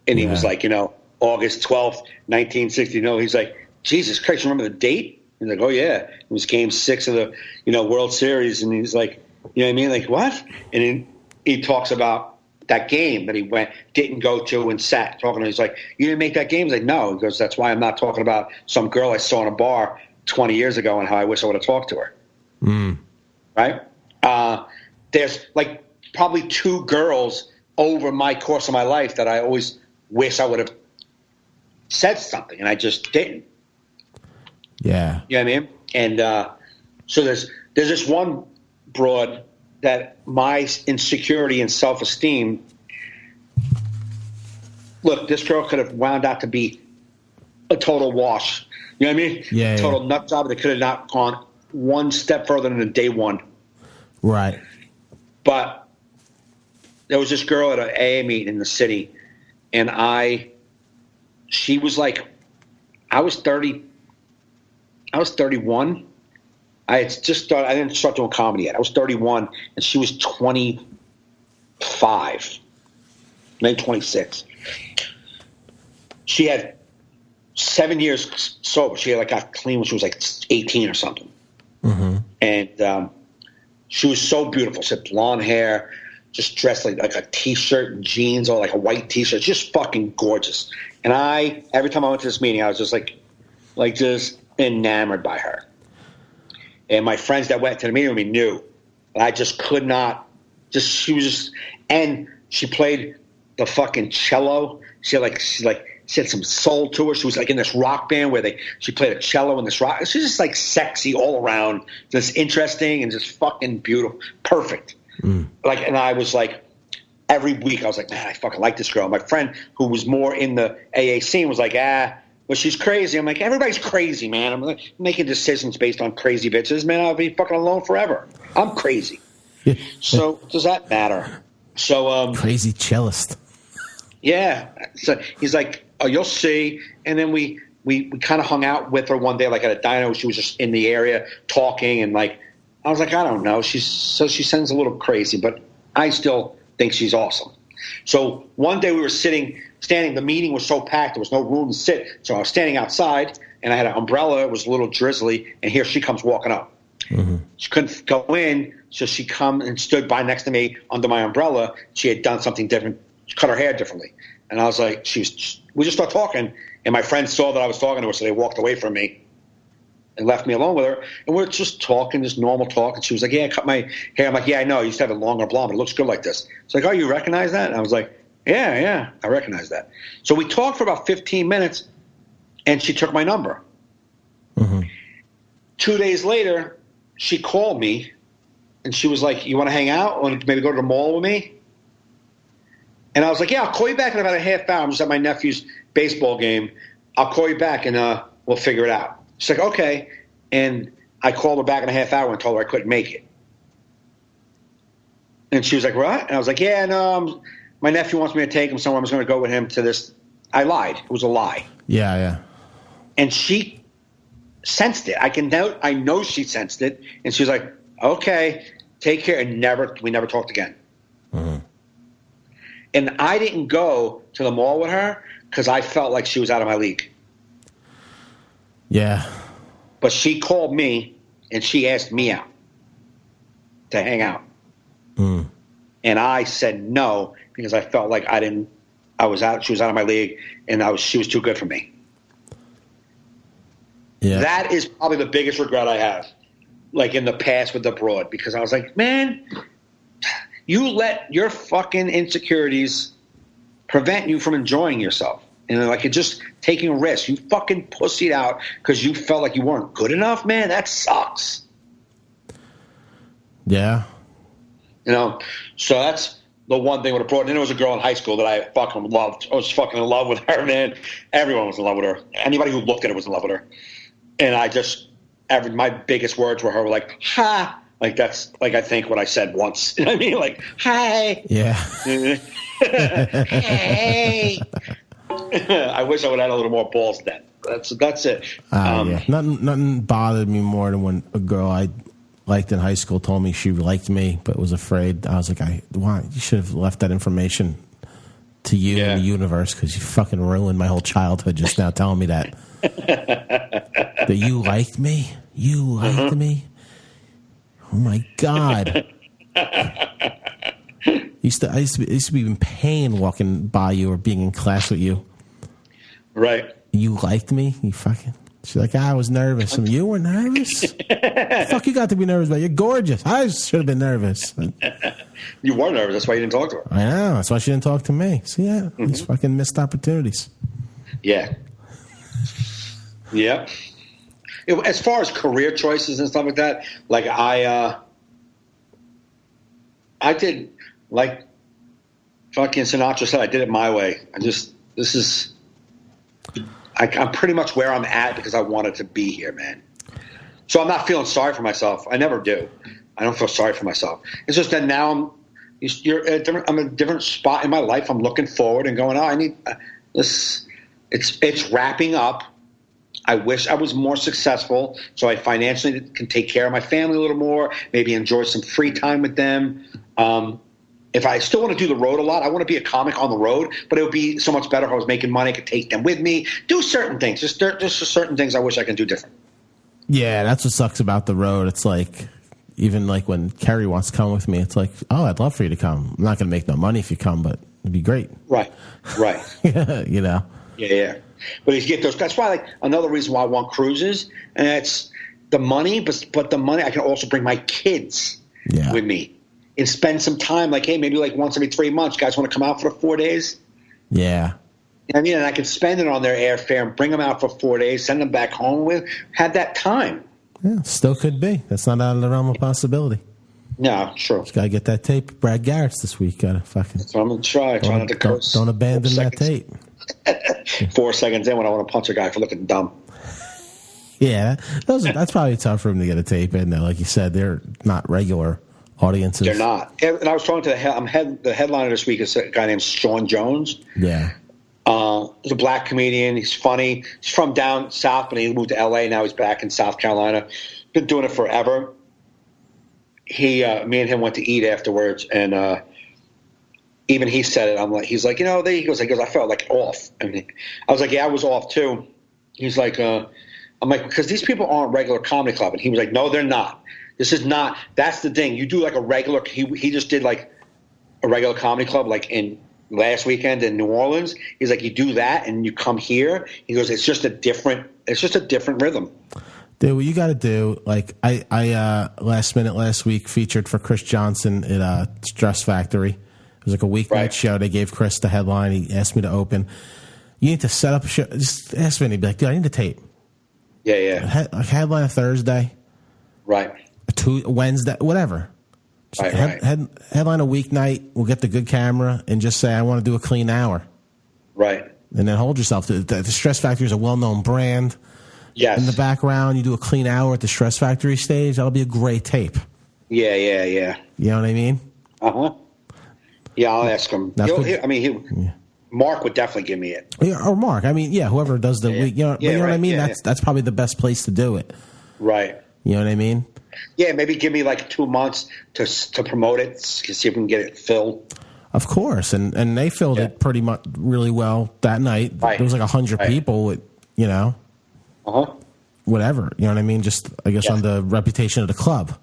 Speaker 1: And he was like, you know, August 12th, 1960. No, he's like, Jesus Christ, you remember the date? He's like, oh yeah, it was Game 6 of the, you know, World Series. And he's like, you know what I mean? Like, what? And then he talks about that game that he didn't go to and sat talking to him. He's like, you didn't make that game? He's like, no. He goes, that's why I'm not talking about some girl I saw in a bar 20 years ago and how I wish I would have talked to her. Right? There's like probably 2 girls over my course of my life that I always wish I would have said something, and I just didn't.
Speaker 2: Yeah.
Speaker 1: You know what I mean? And so there's this one broad that my insecurity and self-esteem, look, this girl could have wound out to be a total wash. You know what I mean?
Speaker 2: Yeah.
Speaker 1: Total nut job that could have not gone one step further than a day one.
Speaker 2: Right.
Speaker 1: But there was this girl at an AA meeting in the city, and she was like, I was 31. I didn't start doing comedy yet. I was 31, and she was 25, maybe 26. She had 7 years sober. She had like got clean when she was like 18 or something. Mm-hmm. And she was so beautiful. She had blonde hair, just dressed like a T-shirt and jeans, or like a white T-shirt, just fucking gorgeous. And every time I went to this meeting, I was just like just enamored by her. And my friends that went to the meeting with me knew. And I just could not. And she played the fucking cello. She had some soul to her. She was like in this rock band where she played a cello in this rock. She's just like sexy all around, just interesting and just fucking beautiful, perfect. Like, and I was like, every week I was like, man, I fucking like this girl. My friend who was more in the AA scene was like, well, she's crazy. I'm like, everybody's crazy, man. I'm like, making decisions based on crazy bitches, man. I'll be fucking alone forever. I'm crazy. So does that matter? So
Speaker 2: crazy cellist.
Speaker 1: Yeah. So he's like, oh, you'll see. And then we kind of hung out with her one day, like at a diner. She was just in the area talking, and like, I was like, I don't know. She sounds a little crazy, but I still think she's awesome. So one day we were standing. The meeting was so packed, there was no room to sit. So I was standing outside, and I had an umbrella. It was a little drizzly, and here she comes walking up. Mm-hmm. She couldn't go in, so she come and stood by next to me under my umbrella. She had done something different. She cut her hair differently. And I was like, we just started talking, and my friends saw that I was talking to her, so they walked away from me and left me alone with her. And we're just talking, just normal talk. And she was like, yeah, I cut my hair. I'm like, yeah, I know. I used to have it longer blonde, but it looks good like this. She's like, oh, you recognize that? And I was like, yeah, I recognize that. So we talked for about 15 minutes, and she took my number. Mm-hmm. 2 days later, she called me, and she was like, you want to hang out? Want to maybe go to the mall with me? And I was like, yeah, I'll call you back in about a half hour. I'm just at my nephew's baseball game. I'll call you back, and we'll figure it out. She's like, okay. And I called her back in a half hour and told her I couldn't make it. And she was like, what? And I was like, yeah, no, my nephew wants me to take him somewhere. I'm just going to go with him to this. I lied. It was a lie.
Speaker 2: Yeah.
Speaker 1: And she sensed it. I know she sensed it. And she was like, okay, take care. And we never talked again. Mm-hmm. And I didn't go to the mall with her because I felt like she was out of my league.
Speaker 2: Yeah.
Speaker 1: But she called me and she asked me out to hang out. Mm. And I said no because I felt like she was out of my league, and she was too good for me. Yeah. That is probably the biggest regret I have, like in the past with the broad, because I was like, man, you let your fucking insecurities prevent you from enjoying yourself And then, like, you're just taking a risk. You fucking pussied out because you felt like you weren't good enough, man. That sucks.
Speaker 2: Yeah.
Speaker 1: You know, so that's the one thing with a pro. And then there was a girl in high school that I fucking loved. I was fucking in love with her, man. Everyone was in love with her. Anybody who looked at her was in love with her. And I just, my biggest words were like, ha. Like, that's, like, I think what I said once. You know what I mean? Like, hi.
Speaker 2: Yeah.
Speaker 1: Hey. I wish I would have had a little more balls then. That's it.
Speaker 2: Yeah. Nothing bothered me more than when a girl I liked in high school told me she liked me but was afraid. I was like, why? You should have left that information to you and the universe, because you fucking ruined my whole childhood just now telling me that. That you liked me? You liked me? Oh my God. I used to be in pain walking by you or being in class with you.
Speaker 1: Right.
Speaker 2: You liked me? You fucking... She's like, I was nervous. You were nervous? Fuck, you got to be nervous about. You're gorgeous. I should have been nervous.
Speaker 1: You were nervous. That's why you didn't talk to her.
Speaker 2: I know. That's why she didn't talk to me. So, yeah, these fucking missed opportunities.
Speaker 1: Yeah. Yeah. As far as career choices and stuff like that, like I did, like fucking Sinatra said, I did it my way. I'm pretty much where I'm at because I wanted to be here, man. So I'm not feeling sorry for myself. I never do. I don't feel sorry for myself. It's just that now I'm in a different spot in my life. I'm looking forward and going, I need this. It's wrapping up. I wish I was more successful so I financially can take care of my family a little more, maybe enjoy some free time with them. If I still want to do the road a lot, I want to be a comic on the road, but it would be so much better if I was making money. I could take them with me, do certain things. Just certain things I wish I could do different.
Speaker 2: Yeah, that's what sucks about the road. It's like, even like when Kerry wants to come with me, it's like, oh, I'd love for you to come. I'm not going to make no money if you come, but it'd be great.
Speaker 1: Right.
Speaker 2: You know?
Speaker 1: Yeah. But if you get those, that's why, like, another reason why I want cruises, and it's the money, but the money, I can also bring my kids with me and spend some time, like, hey, maybe like once every 3 months, guys want to come out for the 4 days?
Speaker 2: Yeah.
Speaker 1: You know what I mean? And I can spend it on their airfare and bring them out for 4 days, send them back home with, have that time.
Speaker 2: Yeah, still could be. That's not out of the realm of possibility.
Speaker 1: No, sure.
Speaker 2: Just got to get that tape. Brad Garrett's this week. Got to fucking...
Speaker 1: That's what I'm going to try. Try not to curse.
Speaker 2: Don't abandon that tape.
Speaker 1: 4 seconds in when I want to punch a guy for looking dumb.
Speaker 2: Yeah, that's probably tough for him to get a tape in there. Like you said, they're not regular audiences.
Speaker 1: They're not. And I was talking to the headliner this week is a guy named Sean Jones.
Speaker 2: Yeah.
Speaker 1: He's a black comedian. He's funny. He's from down south, but he moved to L.A. Now he's back in South Carolina. Been doing it forever. Me and him went to eat afterwards, and even he said it. He's like, he goes, I felt like off. I mean, I was like, yeah, I was off too. He's like, I'm like, because these people aren't regular comedy club, and he was like, no, they're not. This is not. That's the thing. You do like a regular. He just did like a regular comedy club, like in last weekend in New Orleans. He's like, you do that, and you come here. He goes, it's just a different rhythm.
Speaker 2: Dude, what you got to do, like I last minute last week featured for Chris Johnson at Stress Factory. It was like a weeknight show. They gave Chris the headline. He asked me to open. You need to set up a show. Just ask me. He'd be like, dude, I need a tape.
Speaker 1: Yeah.
Speaker 2: Headline a Thursday.
Speaker 1: Right.
Speaker 2: Wednesday, whatever.
Speaker 1: Right.
Speaker 2: Headline a weeknight. We'll get the good camera and just say, I want to do a clean hour.
Speaker 1: Right.
Speaker 2: And then hold yourself to the Stress Factory is a well-known brand.
Speaker 1: Yes.
Speaker 2: In the background, you do a clean hour at the Stress Factory stage. That'll be a great tape.
Speaker 1: Yeah.
Speaker 2: You know what I mean?
Speaker 1: Uh-huh. Yeah, I'll ask him. Mark would definitely give me it.
Speaker 2: Yeah, or Mark. I mean, whoever does the week. You know what I mean?
Speaker 1: Yeah,
Speaker 2: that's probably the best place to do it.
Speaker 1: Right.
Speaker 2: You know what I mean?
Speaker 1: Yeah, maybe give me like 2 months to promote it, to see if we can get it filled.
Speaker 2: Of course, and they filled it pretty much really well that night. Right. There was like 100 people. Whatever. You know what I mean? Just I guess on the reputation of the club.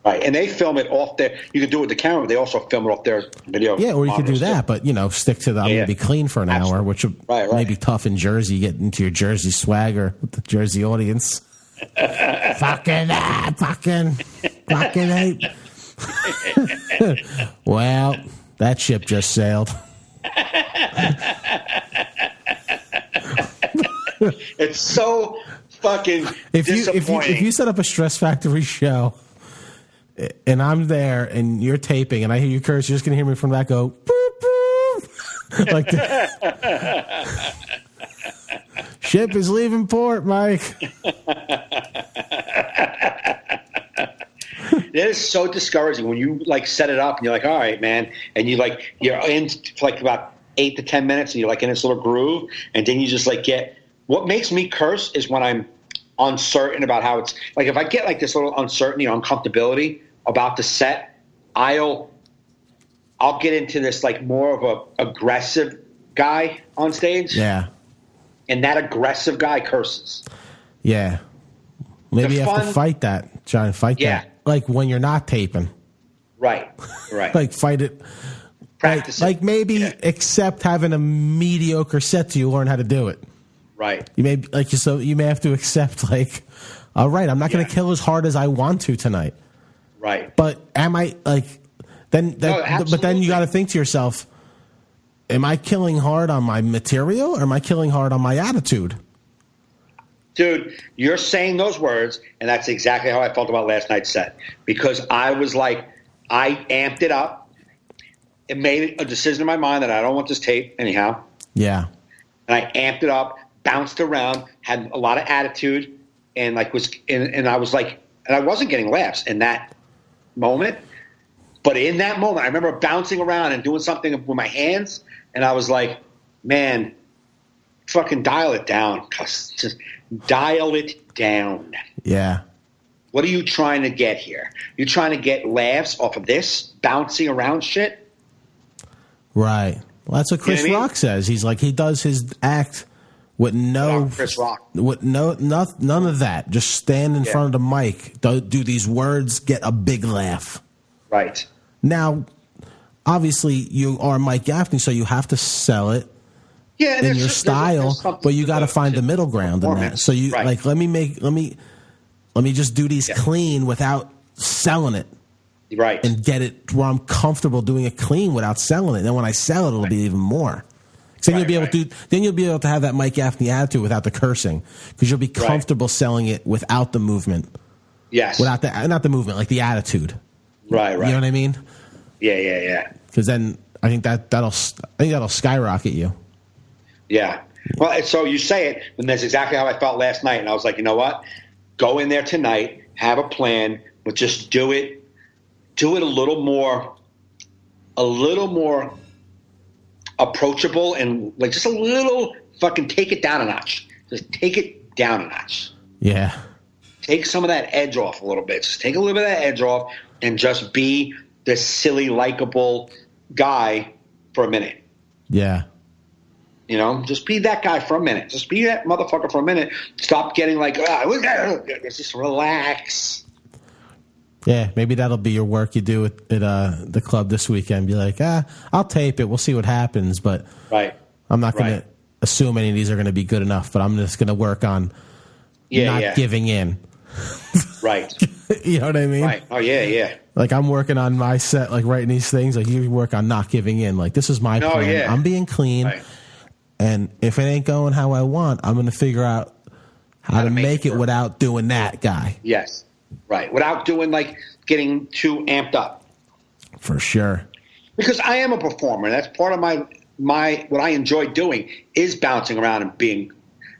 Speaker 1: Right, and they film it off their. You can do it with the camera. But they also film it off their video.
Speaker 2: Yeah, or you could do that, but stick to the. I'm gonna be clean for an hour, which may be tough in Jersey. You get into your Jersey swagger with the Jersey audience. fucking. Well, that ship just sailed.
Speaker 1: It's so fucking disappointing.
Speaker 2: If you set up a Stress Factory show and I'm there and you're taping and I hear you curse, you're just gonna hear me from that go boop, boop. Like ship is leaving port, Mike.
Speaker 1: It is so discouraging when you like set it up and you're like, all right, man, and you're in for like about 8 to 10 minutes and you're like in this little groove, and then you just like get. What makes me curse is when I'm uncertain about how it's like. If I get like this little uncertainty or uncomfortability about the set, I'll get into this like more of a aggressive guy on stage.
Speaker 2: Yeah,
Speaker 1: and that aggressive guy curses.
Speaker 2: Yeah, maybe you have to fight that, John. Fight that. Like when you're not taping. Right. Like fight it.
Speaker 1: Practice
Speaker 2: like maybe accept having a mediocre set till you learn how to do it.
Speaker 1: Right.
Speaker 2: You may you may have to accept like, all right, I'm not going to kill as hard as I want to tonight.
Speaker 1: Right.
Speaker 2: But am I like but then you got to think to yourself, am I killing hard on my material or am I killing hard on my attitude?
Speaker 1: Dude, you're saying those words, and that's exactly how I felt about last night's set. Because I was like, I amped it up. It made a decision in my mind that I don't want this tape anyhow.
Speaker 2: Yeah.
Speaker 1: And I amped it up, bounced around, had a lot of attitude, and like and I was like, and I wasn't getting laughs in that moment. But in that moment, I remember bouncing around and doing something with my hands, and I was like, man, fucking dial it down. Just dial it down.
Speaker 2: Yeah.
Speaker 1: What are you trying to get here? You're trying to get laughs off of this bouncing around shit?
Speaker 2: Right. Well, that's what Chris Rock says. He's like, he does his act with
Speaker 1: Chris Rock.
Speaker 2: With none of that. Just stand in front of the mic, do these words, get a big laugh.
Speaker 1: Right.
Speaker 2: Now, obviously, you are Mike Gaffney, so you have to sell it.
Speaker 1: Yeah,
Speaker 2: in your style, but you got to find the middle ground in that. So you like, let me just do these clean without selling it,
Speaker 1: right?
Speaker 2: And get it where I'm comfortable doing it clean without selling it. And then when I sell it, it'll be even more. So then you'll be able to have that Mike Gaffney attitude without the cursing, because you'll be comfortable selling it without the movement.
Speaker 1: Yes,
Speaker 2: without not the movement, like the attitude.
Speaker 1: Right.
Speaker 2: You know what I mean?
Speaker 1: Yeah.
Speaker 2: Because then I think that'll skyrocket you.
Speaker 1: Yeah. Well, so you say it, and that's exactly how I felt last night. And I was like, you know what? Go in there tonight, have a plan, but just do it a little more approachable, and like just a little fucking take it down a notch. Just take it down a notch.
Speaker 2: Yeah.
Speaker 1: Take some of that edge off a little bit. Just take a little bit of that edge off and just be this silly, likable guy for a minute.
Speaker 2: Yeah.
Speaker 1: You know, just be that guy for a minute. Just be that motherfucker for a minute. Stop getting like, just relax.
Speaker 2: Yeah, maybe that'll be your work you do at the club this weekend. Be like, I'll tape it. We'll see what happens. But I'm not going to assume any of these are going to be good enough. But I'm just going to work on not giving in.
Speaker 1: Right.
Speaker 2: You know what I mean?
Speaker 1: Right. Oh, yeah.
Speaker 2: Like I'm working on my set, like writing these things. Like you work on not giving in. Like this is my plan. Yeah. I'm being clean. Right. And if it ain't going how I want, I'm going to figure out how to make it without doing that guy.
Speaker 1: Yes. Right. Without doing like getting too amped up.
Speaker 2: For sure.
Speaker 1: Because I am a performer. That's part of my what I enjoy doing is bouncing around and being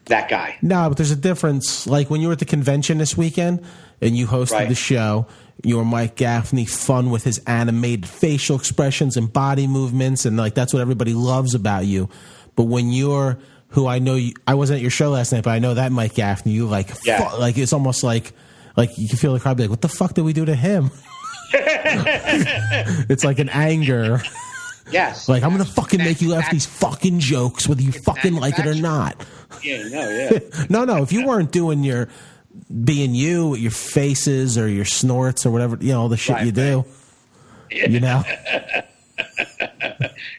Speaker 1: that guy.
Speaker 2: No, but there's a difference. Like when you were at the convention this weekend and you hosted the show, you were Mike Gaffney, fun with his animated facial expressions and body movements, and like that's what everybody loves about you. But when you're who I know, I wasn't at your show last night, but I know that Mike Gaffney, you like it's almost like you can feel the crowd be like, what the fuck did we do to him? It's like an anger.
Speaker 1: Yes.
Speaker 2: Like, I'm going to fucking make you laugh these fucking jokes, whether you fucking like it or not.
Speaker 1: Yeah.
Speaker 2: No. If you weren't doing being you, your faces or your snorts or whatever, you know, all the shit you do, you know?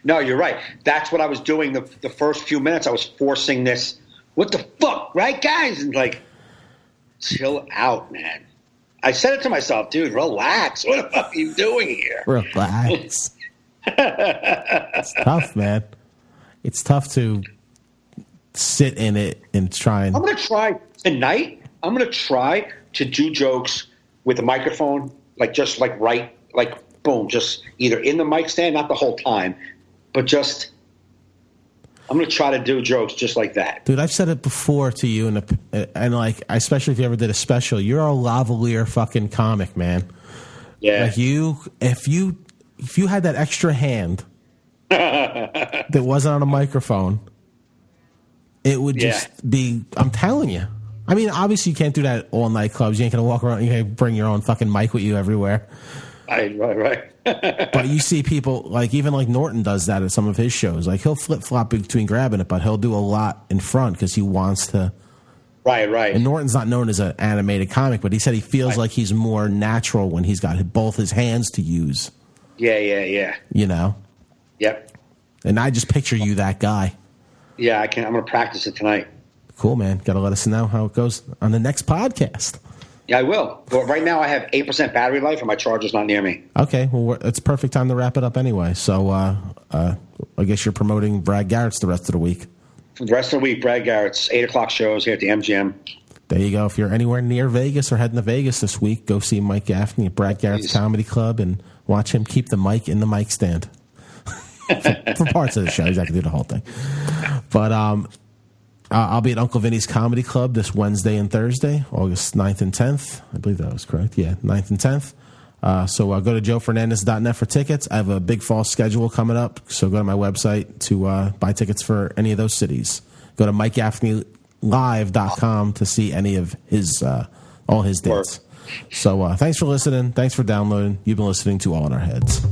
Speaker 1: No, you're right. That's what I was doing the first few minutes. I was forcing this, what the fuck, right, guys? And like, chill out, man. I said it to myself, dude, relax. What the fuck are you doing here?
Speaker 2: Relax. It's tough, man. It's tough to sit in it and try and.
Speaker 1: I'm going to try tonight. I'm going to try to do jokes with a microphone, like just like right, like boom, just either in the mic stand, not the whole time, but just. I'm going to try to do jokes just like that.
Speaker 2: Dude, I've said it before to you, and like, especially if you ever did a special, you're a lavalier fucking comic, man.
Speaker 1: Yeah.
Speaker 2: Like if you had that extra hand that wasn't on a microphone, it would just be, I'm telling you. I mean, obviously you can't do that at all nightclubs. You ain't going to walk around, you can't bring your own fucking mic with you everywhere.
Speaker 1: Right.
Speaker 2: But you see people, like even like Norton does that at some of his shows. Like he'll flip-flop between grabbing it, but he'll do a lot in front because he wants to.
Speaker 1: Right.
Speaker 2: And Norton's not known as an animated comic, but he said he feels like he's more natural when he's got both his hands to use.
Speaker 1: Yeah.
Speaker 2: You know?
Speaker 1: Yep.
Speaker 2: And I just picture you that guy.
Speaker 1: Yeah, I'm going to practice it tonight.
Speaker 2: Cool, man. Got to let us know how it goes on the next podcast.
Speaker 1: Yeah, I will. But right now I have 8% battery life and my charger's not near me.
Speaker 2: Okay, well, it's perfect time to wrap it up anyway. So I guess you're promoting Brad Garrett's the rest of the week.
Speaker 1: For the rest of the week, Brad Garrett's 8 o'clock shows here at the MGM.
Speaker 2: There you go. If you're anywhere near Vegas or heading to Vegas this week, go see Mike Gaffney at Brad Garrett's Comedy Club and watch him keep the mic in the mic stand for parts of the show. He's not going to do the whole thing. But I'll be at Uncle Vinny's Comedy Club this Wednesday and Thursday, August 9th and 10th. I believe that was correct. Yeah, 9th and 10th. So go to joefernandez.net for tickets. I have a big fall schedule coming up, so go to my website to buy tickets for any of those cities. Go to MikeGaffneyLive.com to see any of his all his dates. So thanks for listening. Thanks for downloading. You've been listening to All in Our Heads.